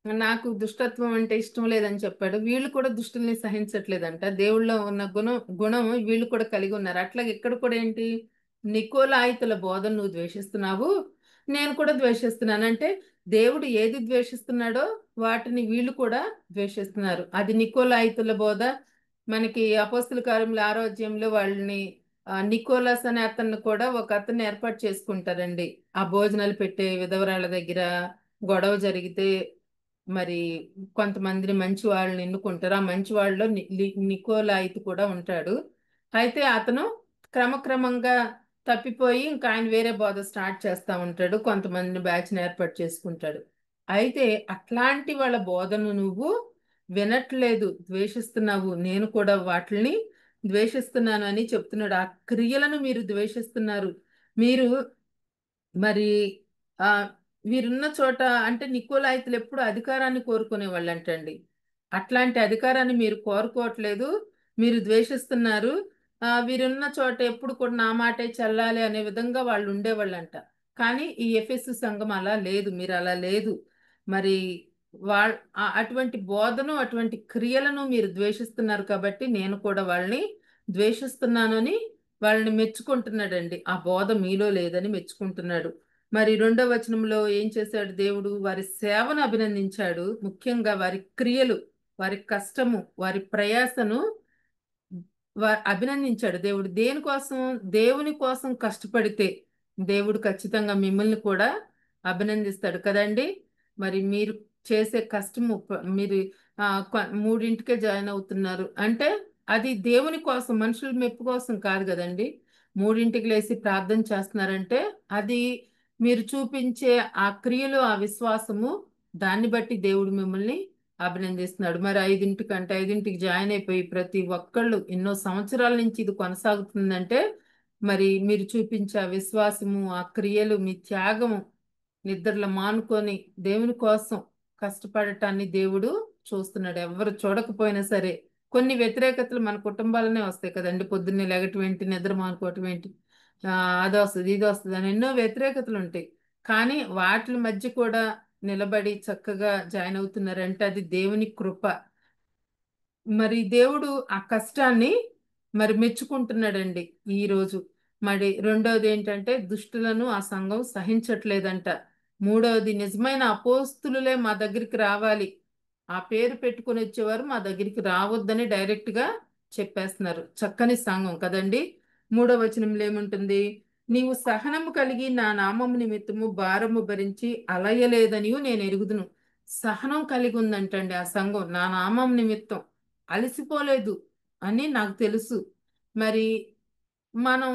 నాకు దుష్టత్వం అంటే ఇష్టం లేదని చెప్పాడు. వీళ్ళు కూడా దుష్టుల్ని సహించట్లేదంట. దేవుళ్ళో ఉన్న గుణం వీళ్ళు కూడా కలిగి ఉన్నారు. అట్లాగే ఇక్కడ కూడా ఏంటి, నికోలాయితుల బోధన నువ్వు ద్వేషిస్తున్నావు, నేను కూడా ద్వేషిస్తున్నాను. అంటే దేవుడు ఏది ద్వేషిస్తున్నాడో వాటిని వీళ్ళు కూడా ద్వేషిస్తున్నారు. అది నికోలాయితుల బోధ. మనకి అపోస్తుల కార్యములు 6వ అధ్యాయంలో వాళ్ళని నికోలస్ అనే అతన్ని కూడా ఒక అతన్ని ఏర్పాటు చేసుకుంటారండి. ఆ భోజనాలు పెట్టే విధవరాళ్ళ దగ్గర గొడవ జరిగితే మరి కొంతమందిని మంచి వాళ్ళని ఎన్నుకుంటారు. ఆ మంచి వాళ్ళలో నికోలాయితు కూడా ఉంటాడు. అయితే అతను క్రమక్రమంగా తప్పిపోయి ఇంకా ఆయన వేరే బోధ స్టార్ట్ చేస్తా ఉంటాడు, కొంతమందిని బ్యాచ్ని ఏర్పాటు చేసుకుంటాడు. అయితే అట్లాంటి వాళ్ళ బోధను నువ్వు వినట్లేదు, ద్వేషిస్తున్నావు, నేను కూడా వాటిని ద్వేషిస్తున్నాను అని చెప్తున్నాడు. ఆ క్రియలను మీరు ద్వేషిస్తున్నారు. మీరు మరి ఆ వీరున్న చోట అంటే నికోలాయితులు ఎప్పుడు అధికారాన్ని కోరుకునే వాళ్ళు అంటండి. అట్లాంటి అధికారాన్ని మీరు కోరుకోవట్లేదు, మీరు ద్వేషిస్తున్నారు. వీరున్న చోట ఎప్పుడు కూడా నా మాటే చెల్లాలి అనే విధంగా వాళ్ళు ఉండేవాళ్ళంట. కానీ ఈ ఎఫెసు సంఘం అలా లేదు, మీరు అలా లేదు. మరి అటువంటి బోధను, అటువంటి క్రియలను మీరు ద్వేషిస్తున్నారు కాబట్టి నేను కూడా వాళ్ళని ద్వేషిస్తున్నాను అని వాళ్ళని మెచ్చుకుంటున్నాడండి. ఆ బోధ మీలో లేదని మెచ్చుకుంటున్నాడు. మరి 2వ వచనంలో ఏం చేశాడు దేవుడు? వారి సేవను అభినందించాడు. ముఖ్యంగా వారి క్రియలు, వారి కష్టము, వారి ప్రయాసను అభినందించాడు దేవుడు. దేనికోసం? దేవుని కోసం కష్టపడితే దేవుడు ఖచ్చితంగా మిమ్మల్ని కూడా అభినందిస్తాడు కదండి. మరి మీరు చేసే కష్టము, మీరు 3ంటికే జాయిన్ అవుతున్నారు అంటే అది దేవుని కోసం, మనుషుల మెప్పు కోసం కాదు కదండి. 3ంటికి లేసి ప్రార్థన చేస్తున్నారంటే అది మీరు చూపించే ఆ క్రియలు, ఆ విశ్వాసము, దాన్ని బట్టి దేవుడు మిమ్మల్ని అభినందిస్తున్నాడు. మరి 5ంటికి జాయిన్ అయిపోయి ప్రతి ఒక్కళ్ళు ఎన్నో సంవత్సరాల నుంచి ఇది కొనసాగుతుందంటే మరి మీరు చూపించే ఆ విశ్వాసము, ఆ క్రియలు, మీ త్యాగము, నిద్రలు మానుకొని దేవుని కోసం కష్టపడటాన్ని దేవుడు చూస్తున్నాడు. ఎవరు చూడకపోయినా సరే. కొన్ని వ్యతిరేకతలు మన కుటుంబాలనే వస్తాయి కదండి. పొద్దున్నే లేగటం ఏంటి, నిద్ర మానుకోవటం ఏంటి, అది వస్తుంది, ఇది వస్తుంది అని ఎన్నో వ్యతిరేకతలు ఉంటాయి. కానీ వాటి మధ్య కూడా నిలబడి చక్కగా జాయిన్ అవుతున్నారంటే అది దేవుని కృప. మరి దేవుడు ఆ కష్టాన్ని మరి మెచ్చుకుంటున్నాడండి ఈరోజు. మరి రెండవది ఏంటంటే దుష్టులను ఆ సంఘం సహించట్లేదంట. మూడవది నిజమైన అపోస్తులులే మా దగ్గరికి రావాలి, ఆ పేరు పెట్టుకొని వచ్చేవారు మా దగ్గరికి రావద్దని డైరెక్ట్ గా చెప్పేస్తున్నారు. చక్కని సంఘం కదండి. మూడవ వచనంలో ఏముంటుంది? నీవు సహనము కలిగి నా నామము నిమిత్తము భారము భరించి అలయలేదనియు నేను ఎరుగుదును. సహనం కలిగి ఉందంటండి ఆ సంఘం, నా నామం నిమిత్తం అలసిపోలేదు అని నాకు తెలుసు. మరి మనం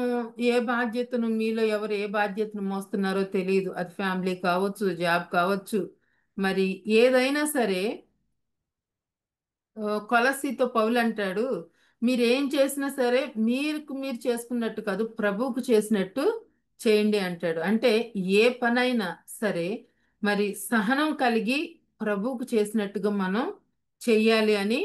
ఏ బాధ్యతను, మీలో ఎవరు ఏ బాధ్యతను మోస్తున్నారో తెలియదు. అది ఫ్యామిలీ కావచ్చు, జాబ్ కావచ్చు, మరి ఏదైనా సరే. కొలస్సీతో పౌలు అంటాడు, మీరేం చేసినా సరే మీరు చేసుకున్నట్టు కాదు, ప్రభువుకు చేసినట్టు చేయండి అంటాడు. అంటే ఏ పనైనా సరే మరి సహనం కలిగి ప్రభువుకు చేసినట్టుగా మనం చెయ్యాలి అని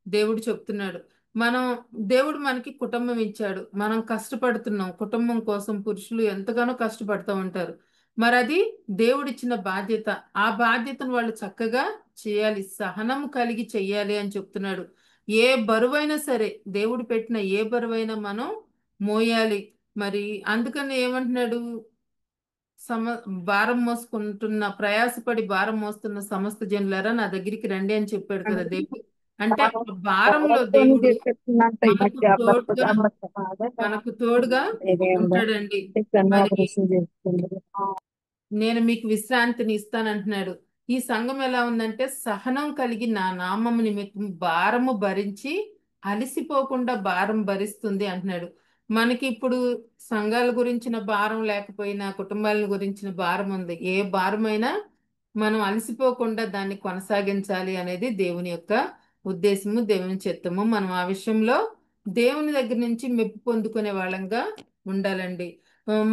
దేవుడు చెప్తున్నాడు. మనం దేవుడు మనకి కుటుంబం ఇచ్చాడు, మనం కష్టపడుతున్నాం కుటుంబం కోసం. పురుషులు ఎంతగానో కష్టపడుతూ ఉంటారు. మరి అది దేవుడిచ్చిన బాధ్యత. ఆ బాధ్యతను వాళ్ళు చక్కగా చేయాలి, సహనం కలిగి చెయ్యాలి అని చెప్తున్నాడు. ఏ బరువైనా సరే, దేవుడు పెట్టిన ఏ బరువైనా మనం మోయాలి. మరి అందుకని ఏమంటున్నాడు? సమ భారం మోసుకుంటున్న, ప్రయాసపడి భారం మోస్తున్న సమస్త జనులారా నా దగ్గరికి రండి అని చెప్పాడు కదా దేవుడు. అంటే ఆ భారంలో దేవుడు మనకు తోడుగా ఉంటాడండి. మరి నేను మీకు విశ్రాంతిని ఇస్తానంటున్నాడు. ఈ సంఘం ఎలా ఉందంటే సహనం కలిగి నా నామము నిమిత్తం భారము భరించి అలిసిపోకుండా భారం భరిస్తుంది అంటున్నాడు. మనకి ఇప్పుడు సంఘాల గురించిన భారం లేకపోయినా కుటుంబాల గురించిన భారం ఉంది. ఏ భారమైనా మనం అలసిపోకుండా దాన్ని కొనసాగించాలి అనేది దేవుని యొక్క ఉద్దేశము, దేవుని చిత్తము. మనం ఆ విషయంలో దేవుని దగ్గర నుంచి మెప్పు పొందుకునే వాళ్ళంగా ఉండాలండి.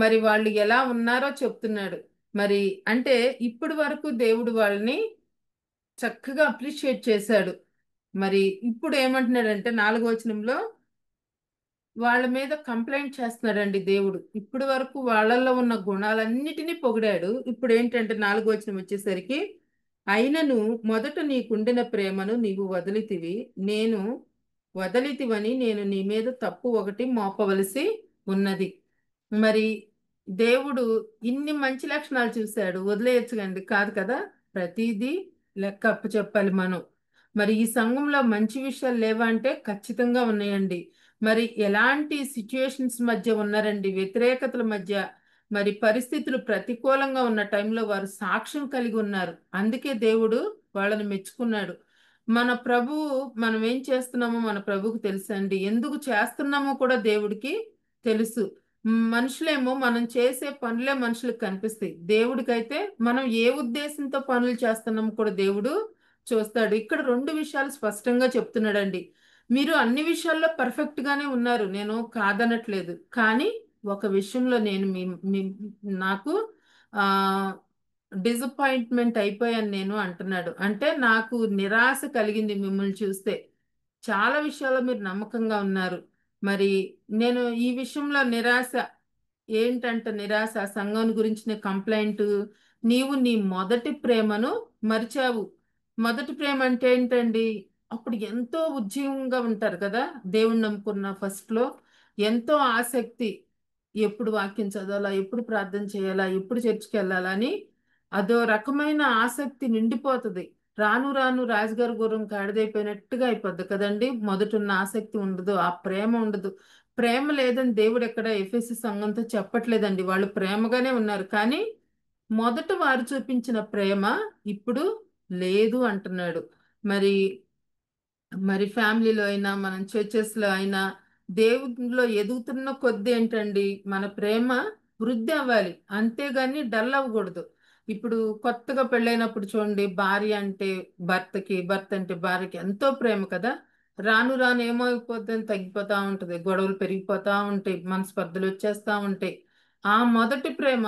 మరి వాళ్ళు ఎలా ఉన్నారో చెప్తున్నాడు. మరి అంటే ఇప్పటి వరకు దేవుడు వాళ్ళని చక్కగా అప్రిషియేట్ చేశాడు. మరి ఇప్పుడు ఏమంటున్నాడంటే 4వ వచనంలో వాళ్ళ మీద కంప్లైంట్ చేస్తున్నాడండి దేవుడు. ఇప్పటి వరకు వాళ్ళల్లో ఉన్న గుణాలన్నిటినీ పొగిడాడు. ఇప్పుడు ఏంటంటే 4వ వచనం వచ్చేసరికి, అయినను మొదట నీకుండిన ప్రేమను నీవు వదిలితివి, నేను నీ మీద తప్పు ఒకటి మోపవలసి ఉన్నది. మరి దేవుడు ఇన్ని మంచి లక్షణాలు చూశాడు, వదిలేయచ్చుకండి? కాదు కదా. ప్రతిదీ లెక్క అప్పచెప్పాలి మనం. మరి ఈ సంఘంలో మంచి విషయాలు లేవా అంటే ఖచ్చితంగా ఉన్నాయండి. మరి ఎలాంటి సిచ్యుయేషన్స్ మధ్య ఉన్నారండి, వ్యతిరేకతల మధ్య, మరి పరిస్థితులు ప్రతికూలంగా ఉన్న టైంలో వారు సాక్ష్యం కలిగి ఉన్నారు. అందుకే దేవుడు వాళ్ళని మెచ్చుకున్నాడు. మన ప్రభువు, మనం ఏం చేస్తున్నామో మన ప్రభువుకు తెలుసండి, ఎందుకు చేస్తున్నామో కూడా దేవుడికి తెలుసు. మనుషులేమో మనం చేసే పనులే మనుషులకు కనిపిస్తాయి, దేవుడికైతే మనం ఏ ఉద్దేశంతో పనులు చేస్తున్నామో కూడా దేవుడు చూస్తాడు. ఇక్కడ 2 విషయాలు స్పష్టంగా చెప్తున్నాడండి. మీరు అన్ని విషయాల్లో పర్ఫెక్ట్ గానే ఉన్నారు, నేను కాదనట్లేదు. కానీ ఒక విషయంలో నేను నాకు ఆ డిసప్పాయింట్మెంట్ అయిపోయాను నేను అంటున్నాడు. అంటే నాకు నిరాశ కలిగింది మిమ్మల్ని చూస్తే. చాలా విషయాల్లో మీరు నమ్మకంగా ఉన్నారు. మరి నేను ఈ విషయంలో నిరాశ. ఏంటంటే నిరాశ, సంఘం గురించిన కంప్లైంట్, నీవు నీ మొదటి ప్రేమను మరిచావు. మొదటి ప్రేమ అంటే ఏంటండి? అప్పుడు ఎంతో ఉద్యమంగా ఉంటారు కదా, దేవుణ్ణి నమ్ముకున్న ఫస్ట్లో ఎంతో ఆసక్తి, ఎప్పుడు వాక్యం చదవాలా, ఎప్పుడు ప్రార్థన చేయాలా, ఎప్పుడు చర్చికి వెళ్ళాలా అని అదో రకమైన ఆసక్తి నిండిపోతుంది. రాను రాను రాజుగారి గుర్రం కాడిదైపోయినట్టుగా అయిపోద్ది కదండి. మొదటున్న ఆసక్తి ఉండదు, ఆ ప్రేమ ఉండదు. ప్రేమ లేదని దేవుడు ఎక్కడ ఎఫెసీ సంఘంతో చెప్పట్లేదండి. వాళ్ళు ప్రేమగానే ఉన్నారు, కానీ మొదట వారు చూపించిన ప్రేమ ఇప్పుడు లేదు అంటున్నాడు. మరి మరి ఫ్యామిలీలో అయినా, మనం చర్చెస్లో అయినా, దేవుడిలో ఎదుగుతున్న కొద్ది ఏంటండి, మన ప్రేమ వృద్ధి అవ్వాలి, అంతేగాని డల్ అవ్వకూడదు. ఇప్పుడు కొత్తగా పెళ్ళైనప్పుడు చూడండి, భార్య అంటే భర్తకి, భర్త అంటే భార్యకి ఎంతో ప్రేమ కదా. రాను రాను ఏమైపోతుంది, తగ్గిపోతా ఉంటుంది, గొడవలు పెరిగిపోతా ఉంటాయి, మనస్పర్ధలు వచ్చేస్తా ఉంటాయి. ఆ మొదటి ప్రేమ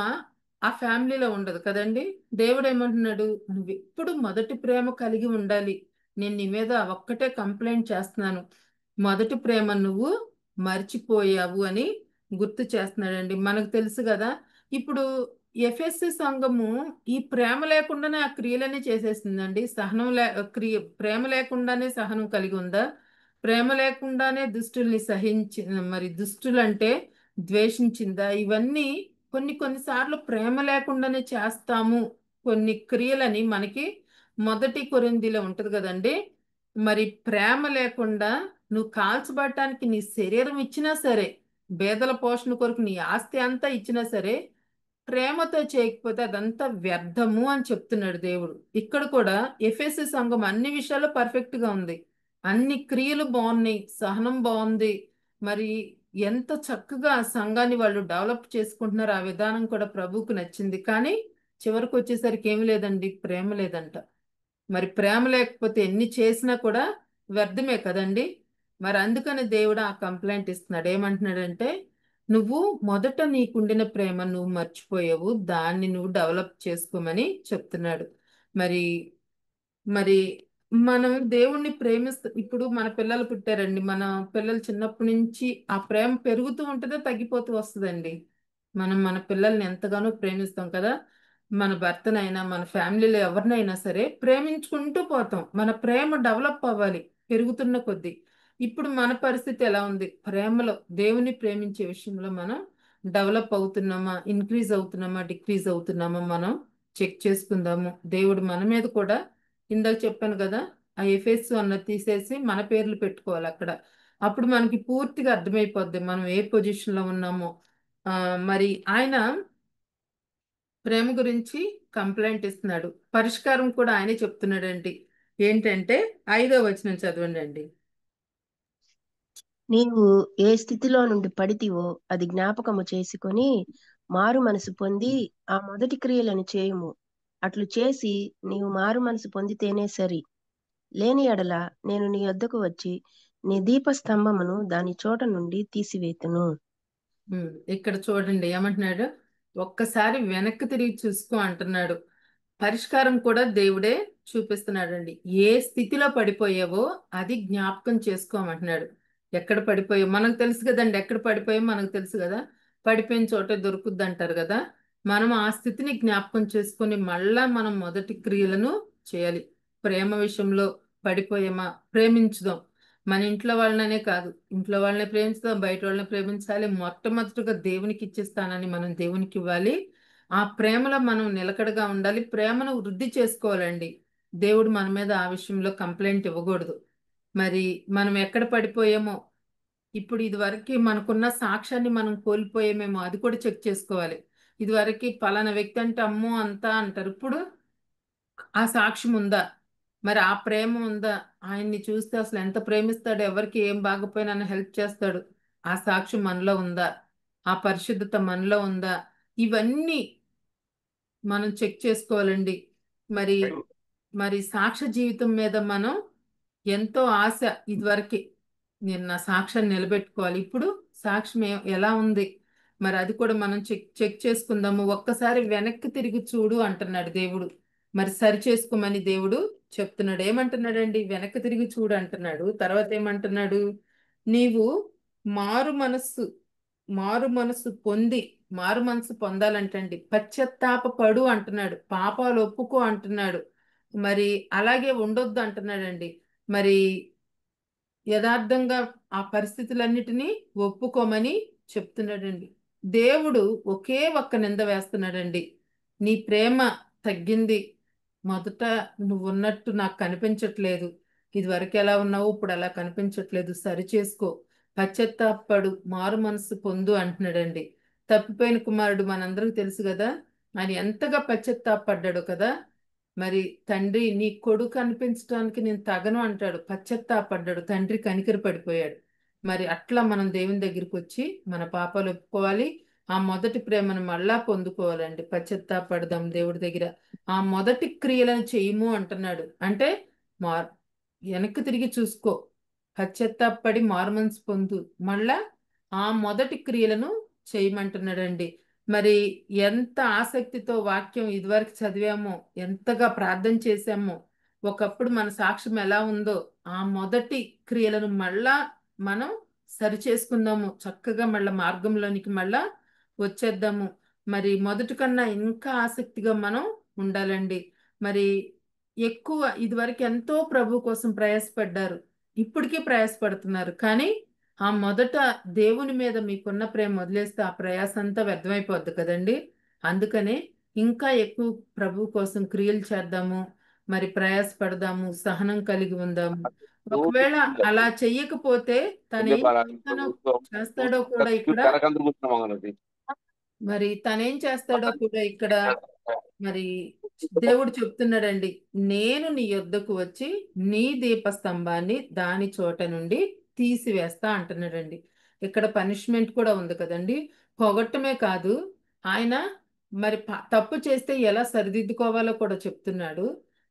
ఆ ఫ్యామిలీలో ఉండదు కదండి. దేవుడు ఏమంటున్నాడు, నువ్వు ఎప్పుడు మొదటి ప్రేమ కలిగి ఉండాలి. నేను నీ మీద ఒక్కటే కంప్లైంట్ చేస్తున్నాను, మొదటి ప్రేమ నువ్వు మర్చిపోయావు అని గుర్తు చేస్తున్నాడండి. మనకు తెలుసు కదా, ఇప్పుడు ఎఫెసీ సంఘము ఈ ప్రేమ లేకుండానే ఆ క్రియలన్నీ చేసేసిందండి. సహనం ప్రేమ లేకుండానే సహనం కలిగి ఉందా? ప్రేమ లేకుండానే దుష్టుల్ని మరి దుష్టులంటే ద్వేషించిందా? ఇవన్నీ కొన్నిసార్లు ప్రేమ లేకుండానే చేస్తాము కొన్ని క్రియలని మనకి 1 కొరింథీలో ఉంటది కదండి. మరి ప్రేమ లేకుండా నువ్వు కాల్చబడటానికి నీ శరీరం ఇచ్చినా సరే, పేదల పోషణ కొరకు నీ ఆస్తి అంతా ఇచ్చినా సరే, ప్రేమతో చేయకపోతే అదంతా వ్యర్థము అని చెప్తున్నాడు దేవుడు. ఇక్కడ కూడా ఎఫెసు సంఘం అన్ని విషయాల్లో పర్ఫెక్ట్ గా ఉంది. అన్ని క్రియలు బాగున్నాయి, సహనం బాగుంది. మరి ఎంత చక్కగా ఆ సంఘాన్ని వాళ్ళు డెవలప్ చేసుకుంటున్నారు, ఆ విధానం కూడా ప్రభువుకు నచ్చింది. కానీ చివరికి వచ్చేసరికి ఏమి లేదండి, ప్రేమ లేదంట. మరి ప్రేమ లేకపోతే ఎన్ని చేసినా కూడా వ్యర్థమే కదండి. మరి అందుకని దేవుడు ఆ కంప్లైంట్ ఇస్తున్నాడు. ఏమంటున్నాడంటే, నువ్వు మొదట నీకుండిన ప్రేమ నువ్వు మర్చిపోయావు, దాన్ని నువ్వు డెవలప్ చేసుకోమని చెప్తున్నాడు. మరి మరి మనం దేవుణ్ణి ఇప్పుడు మన పిల్లలు పుట్టారండి. మన పిల్లలు చిన్నప్పటి నుంచి ఆ ప్రేమ పెరుగుతూ ఉంటుందో తగ్గిపోతూ వస్తుందండి. మనం మన పిల్లల్ని ఎంతగానో ప్రేమిస్తాం కదా. మన భర్తనైనా మన ఫ్యామిలీలో ఎవరినైనా సరే ప్రేమించుకుంటూ పోతాం. మన ప్రేమ డెవలప్ అవ్వాలి పెరుగుతున్న కొద్దీ. ఇప్పుడు మన పరిస్థితి ఎలా ఉంది? ప్రేమలో దేవుని ప్రేమించే విషయంలో మనం డెవలప్ అవుతున్నామా, ఇంక్రీజ్ అవుతున్నామా, డిక్రీజ్ అవుతున్నామా మనం చెక్ చేసుకుందాము. దేవుడు మన మీద కూడా, ఇందాక చెప్పాను కదా, ఆ ఎఫెసు అన్నది తీసేసి మన పేర్లు పెట్టుకోవాలి అక్కడ. అప్పుడు మనకి పూర్తిగా అర్థమైపోద్ది మనం ఏ పొజిషన్ లో ఉన్నామో. మరి ఆయన ప్రేమ గురించి కంప్లైంట్ ఇస్తున్నాడు, పరిష్కారం కూడా ఆయనే చెప్తున్నాడండి. ఏంటంటే 5వ వచనం చదవండి అండి. నీవు ఏ స్థితిలో నుండి పడితివో అది జ్ఞాపకము చేసుకొని మారు మనసు పొంది ఆ మొదటి క్రియలను చేయుము. అట్లు చేసి నీవు మారు మనసు పొందితేనే సరి. లేని ఎడల నేను నీ వద్దకు వచ్చి నీ దీపస్తంభమును దాని చోట నుండి తీసివేతును. ఇక్కడ చూడండి ఏమంటున్నాడు, ఒక్కసారి వెనక్కి తిరిగి చూసుకో అంటున్నాడు. పరిష్కారం కూడా దేవుడే చూపిస్తున్నాడండి. ఏ స్థితిలో పడిపోయావో అది జ్ఞాపకం చేసుకోమంటున్నాడు. ఎక్కడ పడిపోయావు మనకు తెలుసు కదండి, ఎక్కడ పడిపోయావు మనకు తెలుసు కదా. పడిపోయిన చోటే దొరుకుద్ది అంటారు కదా. మనం ఆ స్థితిని జ్ఞాపకం చేసుకొని మళ్ళా మనం మొదటి క్రియలను చేయాలి. ప్రేమ విషయంలో పడిపోయామా, ప్రేమించుదాం. మన ఇంట్లో వాళ్ళనే కాదు, ఇంట్లో వాళ్ళని ప్రేమించుదాం, బయట వాళ్ళని ప్రేమించాలి. మొట్టమొదటిగా దేవునికి ఇచ్చే స్థానాన్ని మనం దేవునికి ఇవ్వాలి. ఆ ప్రేమలో మనం నిలకడగా ఉండాలి, ప్రేమను వృద్ధి చేసుకోవాలండి. దేవుడు మన మీద ఆ విషయంలో కంప్లైంట్ ఇవ్వకూడదు. మరి మనం ఎక్కడ పడిపోయామో, ఇప్పుడు ఇదివరకు మనకున్న సాక్ష్యాన్ని మనం కోల్పోయామేమో అది కూడా చెక్ చేసుకోవాలి. ఇదివరకు పలానా వ్యక్తి అంటే అమ్మో అంతా అంటారు, ఇప్పుడు ఆ సాక్ష్యం ఉందా? మరి ఆ ప్రేమ ఉందా? ఆయన్ని చూస్తే అసలు ఎంత ప్రేమిస్తాడు, ఎవరికి ఏం బాగపోయినా హెల్ప్ చేస్తాడు, ఆ సాక్ష్యం మనలో ఉందా? ఆ పరిశుద్ధత మనలో ఉందా? ఇవన్నీ మనం చెక్ చేసుకోవాలండి. మరి మరి సాక్ష్య జీవితం మీద మనం ఎంతో ఆశ, ఇదివరకు నేను నా సాక్ష్యాన్ని నిలబెట్టుకోవాలి, ఇప్పుడు సాక్ష్యం ఎలా ఉంది మరి అది కూడా మనం చెక్ చెక్ చేసుకుందాము. ఒక్కసారి వెనక్కి తిరిగి చూడు అంటున్నాడు దేవుడు. మరి సరి చేసుకోమని దేవుడు చెప్తున్నాడు. ఏమంటున్నాడండి? వెనక్కి తిరిగి చూడు అంటున్నాడు. తర్వాత ఏమంటున్నాడు? నీవు మారు మనస్సు మారు మనస్సు పొంది, మారు మనసు పొందాలంటండి పశ్చాత్తాప పడు అంటున్నాడు, పాపాలు ఒప్పుకో అంటున్నాడు. మరి అలాగే ఉండొద్దు అంటున్నాడండి. మరి యథార్థంగా ఆ పరిస్థితులన్నిటినీ ఒప్పుకోమని చెప్తున్నాడండి. దేవుడు ఒకే ఒక్క నింద వేస్తున్నాడండి. నీ ప్రేమ తగ్గింది, మొదట నువ్వు ఉన్నట్టు నాకు కనిపించట్లేదు, ఇదివరకు ఎలా ఉన్నావు ఇప్పుడు అలా కనిపించట్లేదు, సరి చేసుకో, పశ్చాత్తాపడు, మారు మనసు పొందు అంటున్నాడండి. తప్పిపోయిన కుమారుడు మనందరికి తెలుసు కదా, ఆయన ఎంతగా పశ్చాత్తాపడ్డాడు కదా. మరి తండ్రి నీ కొడుకు అనిపించడానికి నేను తగను అంటాడు, పశ్చాత్తాపడ్డాడు, తండ్రి కనికర పడిపోయాడు. మరి అట్లా మనం దేవుని దగ్గరికి వచ్చి మన పాపాలు ఒప్పుకోవాలి, ఆ మొదటి ప్రేమను మళ్ళా పొందుకోవాలండి. పశ్చాత్తాపడదాం దేవుడి దగ్గర. ఆ మొదటి క్రియలను చేయము అంటున్నాడు. అంటే మా వెనక్కి తిరిగి చూసుకో, పశ్చాత్తాపడి మారుమనసు పొందు, మళ్ళా ఆ మొదటి క్రియలను చేయమంటున్నాడండి. మరి ఎంత ఆసక్తితో వాక్యం ఇదివరకు చదివామో, ఎంతగా ప్రార్థన చేశామో, ఒకప్పుడు మన సాక్ష్యం ఎలా ఉందో ఆ మొదటి క్రియలను మళ్ళా మనం సరి చేసుకుందాము, చక్కగా మళ్ళా మార్గంలోనికి మళ్ళా వచ్చేద్దాము. మరి మొదటి కన్నా ఇంకా ఆసక్తిగా మనం ఉండాలండి. మరి ఎక్కువ ఇదివరకు ఎంతో ప్రభు కోసం ప్రయాసపడ్డారు, ఇప్పటికీ ప్రయాసపడుతున్నారు. కానీ ఆ మొదట దేవుని మీద మీకున్న ప్రేమ వదిలేస్తే ఆ ప్రయాస అంతా వ్యర్థమైపోద్ది కదండి. అందుకనే ఇంకా ఎక్కువ ప్రభు కోసం క్రియలు చేద్దాము, మరి ప్రయాసపడదాము, సహనం కలిగి ఉందాము. ఒకవేళ అలా చెయ్యకపోతే తను ఏం చేస్తాడో కూడా ఇక్కడ, మరి తనేం చేస్తాడో కూడా ఇక్కడ మరి దేవుడు చెప్తున్నాడండి. నేను నీ యొద్దకు వచ్చి నీ దీపస్తంభాన్ని దాని చోట నుండి తీసివేస్తా అంటున్నాడండి. ఇక్కడ పనిష్మెంట్ కూడా ఉంది కదండి. పొగట్టమే కాదు, ఆయన మరి తప్పు చేస్తే ఎలా సరిదిద్దుకోవాలో కూడా చెప్తున్నాడు.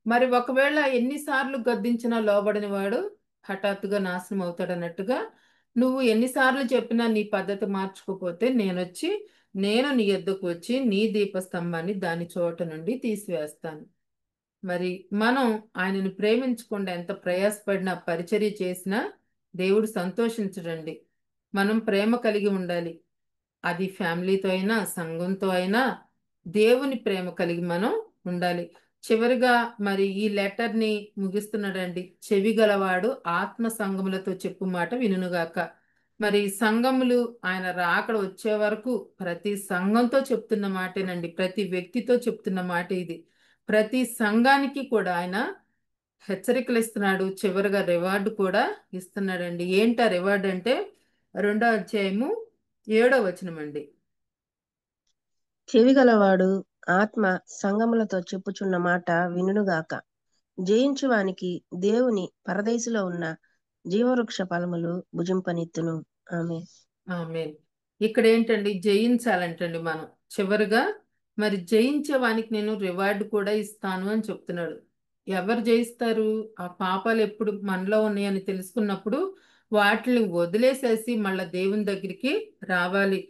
మరి ఒకవేళ ఎన్నిసార్లు గద్దించినా లోబడిన వాడు హఠాత్తుగా నాశనం అవుతాడు అన్నట్టుగా, నువ్వు ఎన్నిసార్లు చెప్పినా నీ పద్ధతి మార్చుకోకపోతే నేను నీ యొద్దకు వచ్చి నీ దీపస్తంభాన్ని దాని చోట నుండి తీసివేస్తాను. మరి మనం ఆయనను ప్రేమించకుండా ఎంత ప్రయాసపడినా పరిచర్య చేసినా దేవుడు సంతోషించడండి. మనం ప్రేమ కలిగి ఉండాలి. అది ఫ్యామిలీతో అయినా సంఘంతో అయినా దేవుని ప్రేమ కలిగి మనం ఉండాలి. చివరిగా మరి ఈ లెటర్ని ముగిస్తున్నాడండి. చెవి గలవాడు ఆత్మ సంఘములతో చెప్పు మాట వినుగాక. మరి సంఘములు ఆయన రాకడ వచ్చే వరకు ప్రతి సంఘంతో చెప్తున్న మాటేనండి. ప్రతి వ్యక్తితో చెప్తున్న మాట ఇది. ప్రతి సంఘానికి కూడా ఆయన హెచ్చరికలు ఇస్తున్నాడు. చివరిగా రివార్డు కూడా ఇస్తున్నాడండి. ఏంటా రివార్డ్ అంటే 2వ అధ్యాయము 7వ వచనం అండి. చెవి గలవాడు ఆత్మ సంగములతో చెప్పుచున్న మాట వినుగాక. జయించువానికి దేవుని పరదేశిలో ఉన్న జీవవృక్ష ఫలములు భుజింపనిత్తును. ఆమేన్. ఇక్కడ ఏంటండి, జయించాలంటండి మనం. చివరిగా మరి జయించే వానికి నేను రివార్డు కూడా ఇస్తాను అని చెప్తున్నాడు. ఎవరు జయిస్తారు? ఆ పాపాలు ఎప్పుడు మనలో ఉన్నాయని తెలుసుకున్నప్పుడు వాటిని వదిలేసేసి మళ్ళా దేవుని దగ్గరికి రావాలి.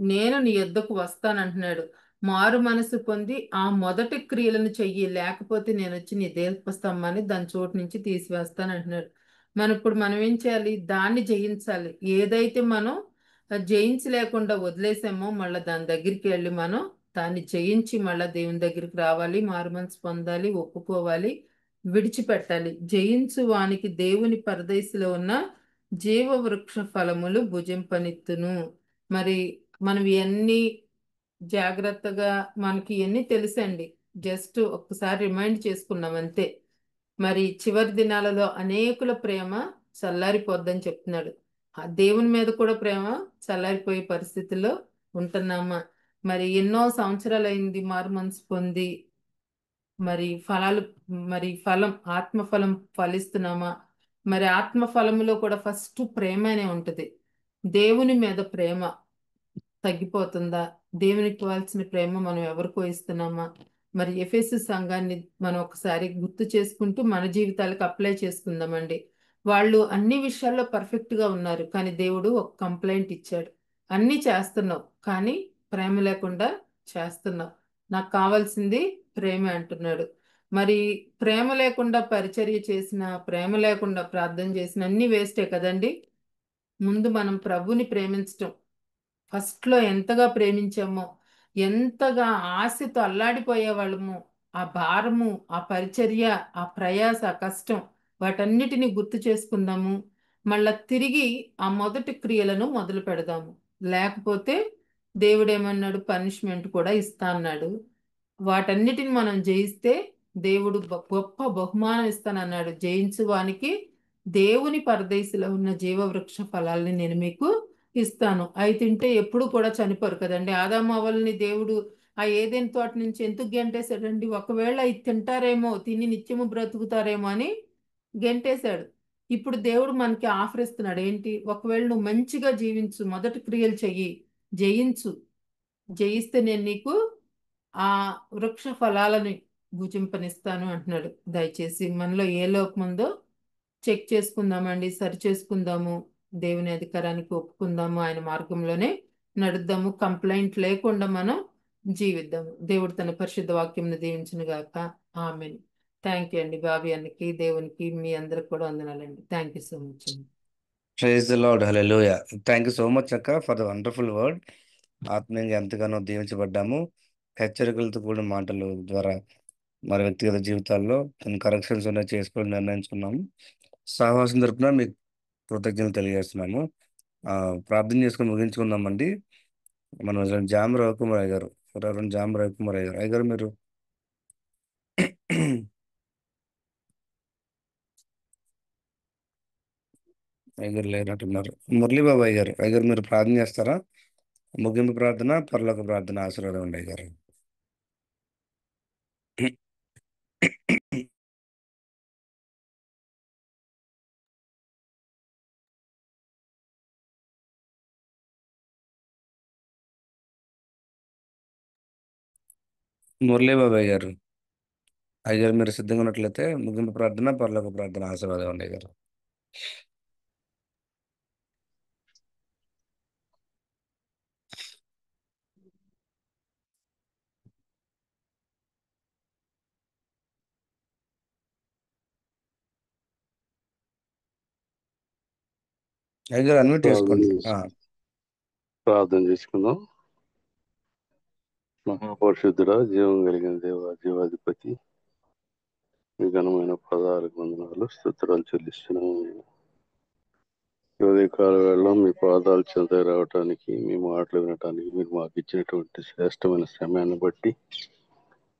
నేను నీ యొద్దకు వస్తానంటున్నాడు. మారు మనసు పొంది ఆ మొదటి క్రియలను చెయ్యి, లేకపోతే నేను వచ్చి నీ దీపస్తంభాన్ని దాని చోటు నుంచి తీసివేస్తానంటున్నాడు. ఇప్పుడు మనం ఏం చేయాలి? దాన్ని జయించాలి. ఏదైతే మనం జయించలేకుండా వదిలేసామో మళ్ళీ దాని దగ్గరికి వెళ్ళి మనం దాన్ని జయించి మళ్ళీ దేవుని దగ్గరికి రావాలి, మారు మనసు పొందాలి, ఒప్పుకోవాలి, విడిచిపెట్టాలి. జయించు వానికి దేవుని పరదేశిలో ఉన్న జీవ వృక్ష ఫలములు భుజింపనిత్తును. మరి మనం ఇవన్నీ జాగ్రత్తగా, మనకి ఇవన్నీ తెలుసండి. జస్ట్ ఒక్కసారి రిమైండ్ చేసుకున్నాం అంతే. మరి చివరి దినాలలో అనేకుల ప్రేమ చల్లారిపోద్దని చెప్తున్నాడు. ఆ దేవుని మీద కూడా ప్రేమ చల్లారిపోయే పరిస్థితుల్లో ఉంటున్నామా? మరి ఎన్నో సంవత్సరాలు అయింది మారు మనసు పొంది, మరి ఆత్మఫలం ఫలిస్తున్నామా? మరి ఆత్మఫలములో కూడా ఫస్ట్ ప్రేమనే ఉంటుంది. దేవుని మీద ప్రేమ తగ్గిపోతుందా? దేవునికి ఇవ్వాల్సిన ప్రేమ మనం ఎవరికో ఇస్తున్నామా? మరి ఎఫెసు సంఘాన్ని మనం ఒకసారి గుర్తు చేసుకుంటూ మన జీవితాలకు అప్లై చేసుకుందామండి. వాళ్ళు అన్ని విషయాల్లో పర్ఫెక్ట్గా ఉన్నారు, కానీ దేవుడు ఒక కంప్లైంట్ ఇచ్చాడు. అన్నీ చేస్తున్నావు కానీ ప్రేమ లేకుండా చేస్తున్నావు, నాకు కావాల్సింది ప్రేమే అంటున్నాడు. మరి ప్రేమ లేకుండా పరిచర్య చేసిన, ప్రేమ లేకుండా ప్రార్థన చేసిన అన్ని వేస్టే కదండి. ముందు మనం ప్రభుని ప్రేమించటం, ఫస్ట్లో ఎంతగా ప్రేమించామో, ఎంతగా ఆశతో అల్లాడిపోయే వాళ్ళము, ఆ భారము, ఆ పరిచర్య, ఆ ప్రయాస, ఆ కష్టం, వాటన్నిటిని గుర్తు చేసుకుందాము. మళ్ళా తిరిగి ఆ మొదటి క్రియలను మొదలు పెడదాము. లేకపోతే దేవుడేమన్నాడు? పనిష్మెంట్ కూడా ఇస్తా అన్నాడు. వాటన్నిటిని మనం జయిస్తే దేవుడు గొప్ప బహుమానం ఇస్తానన్నాడు. జయించు వానికి దేవుని పరదేశిలో ఉన్న జీవవృక్ష ఫలాల్ని నేను మీకు ఇస్తాను. అవి తింటే ఎప్పుడు కూడా చనిపోరు కదండి. ఆదాము అవ్వల్ని దేవుడు ఆ ఏదైనా తోట నుంచి ఎందుకు గెంటేశాడండి? ఒకవేళ ఇది తింటారేమో, తిని నిత్యము బ్రతుకుతారేమో అని గెంటేశాడు. ఇప్పుడు దేవుడు మనకి ఆఫర్ ఇస్తున్నాడు. ఏంటి? ఒకవేళ నువ్వు మంచిగా జీవించు, మొదటి క్రియలు చెయ్యి, జయించు, జయిస్తే నేను నీకు ఆ వృక్ష ఫలాలని భుజింపనిస్తాను అంటున్నాడు. దయచేసి మనలో ఏ లోపం ఉందో చెక్ చేసుకుందామండి, సరి చేసుకుందాము, దేవుని అధికారానికి ఒప్పుకుందాము, ఆయన మార్గంలోనే నడుద్దాము, కంప్లైంట్ లేకుండా మనం జీవిద్దాము. దేవుడు తన పరిశుద్ధ వాక్యం దీవించును గాక. ఆమెన్. థ్యాంక్ యూ అండి. బాబీ అన్నకి, దేవునికి, మీ అందరికి కూడా వందనాలండి. థ్యాంక్ యూ సో మచ్ అండి. Praise the lord. Hallelujah. Thank you so much అక్క ఫర్ ద వండర్ఫుల్ వర్డ్. ఆత్మీయంగా ఎంతగానో దీవించబడ్డాము. హెచ్చరికలతో కూడిన మాటల ద్వారా మరి వ్యక్తిగత జీవితాల్లో కొన్ని కరెక్షన్స్ ఉన్నాయి చేసుకోవడం నిర్ణయించుకున్నాము. సహవాసం తరపున మీకు కృతజ్ఞతలు తెలియజేస్తున్నాము. ప్రార్థన చేసుకుని ముగించుకుందామండి. మనం జామ రవికుమార్ గారు, రెవరెండ్ జామ రవికుమార్ గారు, అయ్యగారు మీరు అయ్యగారు లేనట్టున్నారు. మురళీబాబు అయ్యగారు మీరు ప్రార్థన చేస్తారా? ముగింపు ప్రార్థన, పరలోక ప్రార్థన ఆశీర్వాదం అండి అయ్యగారు. మురళీబాబు అయ్యగారు మీరు సిద్ధంగా ఉన్నట్లయితే ముగింపు ప్రార్థన, పరలోక ప్రార్థన ఆశీర్వాదం అండి అయ్యగారు. అయ్యగారు అన్మ్యూట్ చేసుకోండి. ప్రార్థన చేసుకుందాం. మహాపరిశుద్ధుడ, జీవం కలిగిన దేవ, జీవాధిపతి, మీ ఘనమైన పదాలకు వందనాలు, స్తుతురాలు చెల్లిస్తున్నాము. ఉదయకాల వేళ మీ పాదాలు చెంత రావటానికి, మీ మాటలు వినటానికి మీరు మాకు ఇచ్చినటువంటి శ్రేష్టమైన సమయాన్ని బట్టి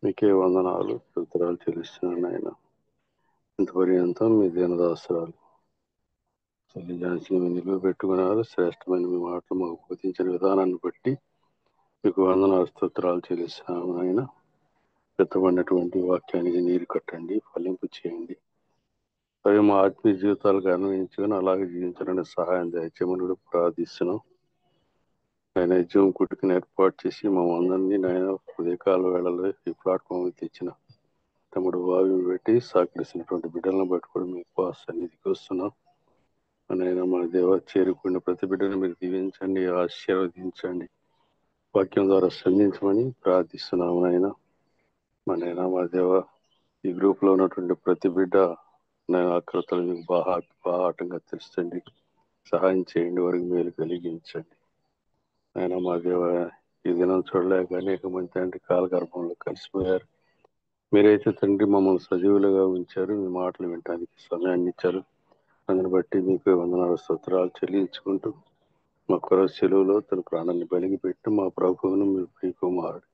మీకే వందనాలు, స్తుతురాలు చెల్లిస్తున్నాను. ఆయన ఇంతపర్యంతం మీ దీనదాసరాలు చెల్లించాల్సి నిలువ పెట్టుకున్నారు. శ్రేష్టమైన మీ మాటలు మాకు బోధించిన విధానాన్ని బట్టి మీకు వందనాలు, స్తోత్రాలు చెల్లిస్తున్నాము. ఆయన పెద్దబడినటువంటి వాక్యానికి నీరు కట్టండి, ఫలింపు చేయండి. అవి మా ఆత్మీయ జీవితాలకు అన్వయించుకొని అలాగే జీవించాలని సహాయం దయచేయమని కూడా ప్రార్థిస్తున్నాం. ఆయన జీవం కుట్టుకుని ఏర్పాటు చేసి మమ్మల్ని ఆయన ఉదయకాల వేళలో ఈ ప్లాట్ఫామ్ తెచ్చిన తమ్ముడు వాయువు పెట్టి సహకరిస్తున్నటువంటి బిడ్డలను బట్టి కూడా మీకు సన్నిధికి వస్తున్నాం. ఆయన మన దేవ చేరుకున్న ప్రతి బిడ్డను మీరు దీవించండి, ఆశీర్వదించండి, వాక్యం ద్వారా సంధించమని ప్రార్థిస్తున్నాము. ఆయన మా దేవ ఈ గ్రూప్ లో ఉన్నటువంటి ప్రతి బిడ్డ నేను ఆకృతలు మీకు బాహాటంగా తెలుసండి, సహాయం చేయండి, వారికి మేలు కలిగించండి. ఆయన మా దేవ ఈ దినం చూడలేక అనేక మంది తండ్రి కాలగర్భంలో కలిసిపోయారు. మీరైతే తండ్రి మమ్మల్ని సజీవులుగా ఉంచారు, మీ మాటలు వినడానికి సమయాన్ని ఇచ్చారు. అందుని బట్టి మీకు వందనాలు, స్తోత్రాలు చెల్లించుకుంటూ మా కొర సెలువులో తన ప్రాణాన్ని బలిగి పెట్టి మా ప్రభువును మీ ప్రియకుమారుడు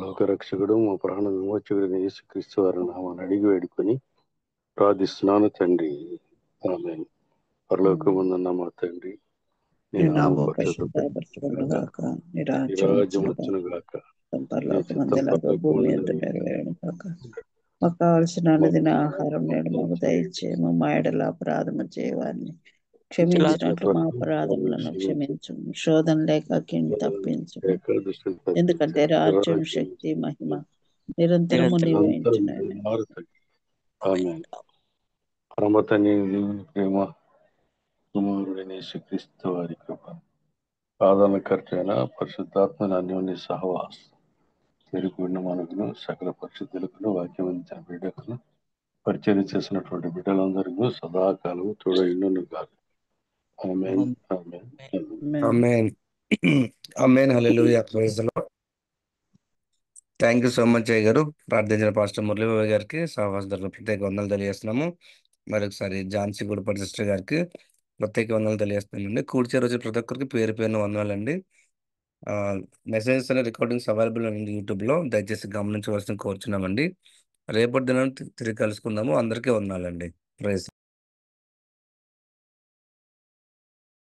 లోకరక్షకుడు మా ప్రాణ విమోచకుడు యేసుక్రీస్తు వారి నామాన్ని అడిగి వేడుకొని ప్రార్థిస్తున్నాను తండ్రి. ఆమేన్. పరలోకమందున్న మా తండ్రి, నీ నామము పరిశుద్ధపరచబడును గాక, నీ రాజ్యం వచ్చును గాక, నీ చిత్తం భూమి పరలోకమందున ఎంత నెరవేరును గాక. మాకు కావలసిన అనుదిన ఆహారం నేడు మాకు దయచేయము. మా ఎడల అపరాధము చేయవారిని క్షమించినట్లు మా అపరాధములను క్షమించు. శోధన లేక కింద తప్పించు. ఎందుకంటే రాజ్యం, శక్తి, మహిమ నిరంతరము నీవే ఉంటున్నాయి. పరమ తండ్రి దేవుని ప్రేమ, కుమారుడైన యేసుక్రీస్తు వారి కృప, ఆదరణకర్తైన పరిశుద్ధాత్మ అన్యోన్య సహవాసం చేరుకున్న మనకును, సకల పరిశుద్ధులకును, వాక్యం అందించిన బిడ్డకును, పరిచయం చేసినటువంటి బిడ్డలందరికీ సదాకాలం తోడైండును గాక. ఆమేన్. ఆమేన్. ఆమేన్. ఆమేన్. హల్లెలూయా. Praise the Lord. Thank you so much అయ్యగారు. ప్రార్థించిన పాస్టర్ మురళీబాబు గారికి సహవాస తరపున ప్రత్యేక వందలు తెలియజేస్తున్నాము. మరొకసారి ఝాన్సీ గుడిపటి సిస్టర్ గారికి ప్రత్యేక వందలు తెలియజేస్తున్నామండి. కూర్చే రోజు ప్రతి ఒక్కరికి పేరు పేరున వందనాలండి. మెసేజెస్ అనే రికార్డింగ్స్ అవైలబుల్ ఉంది యూట్యూబ్లో, దయచేసి గమనించవలసిన కోరుచున్నామండి. రేపటి దినం తిరిగి కలుసుకుందాము. అందరికీ వందనాలండి. ప్రైజ్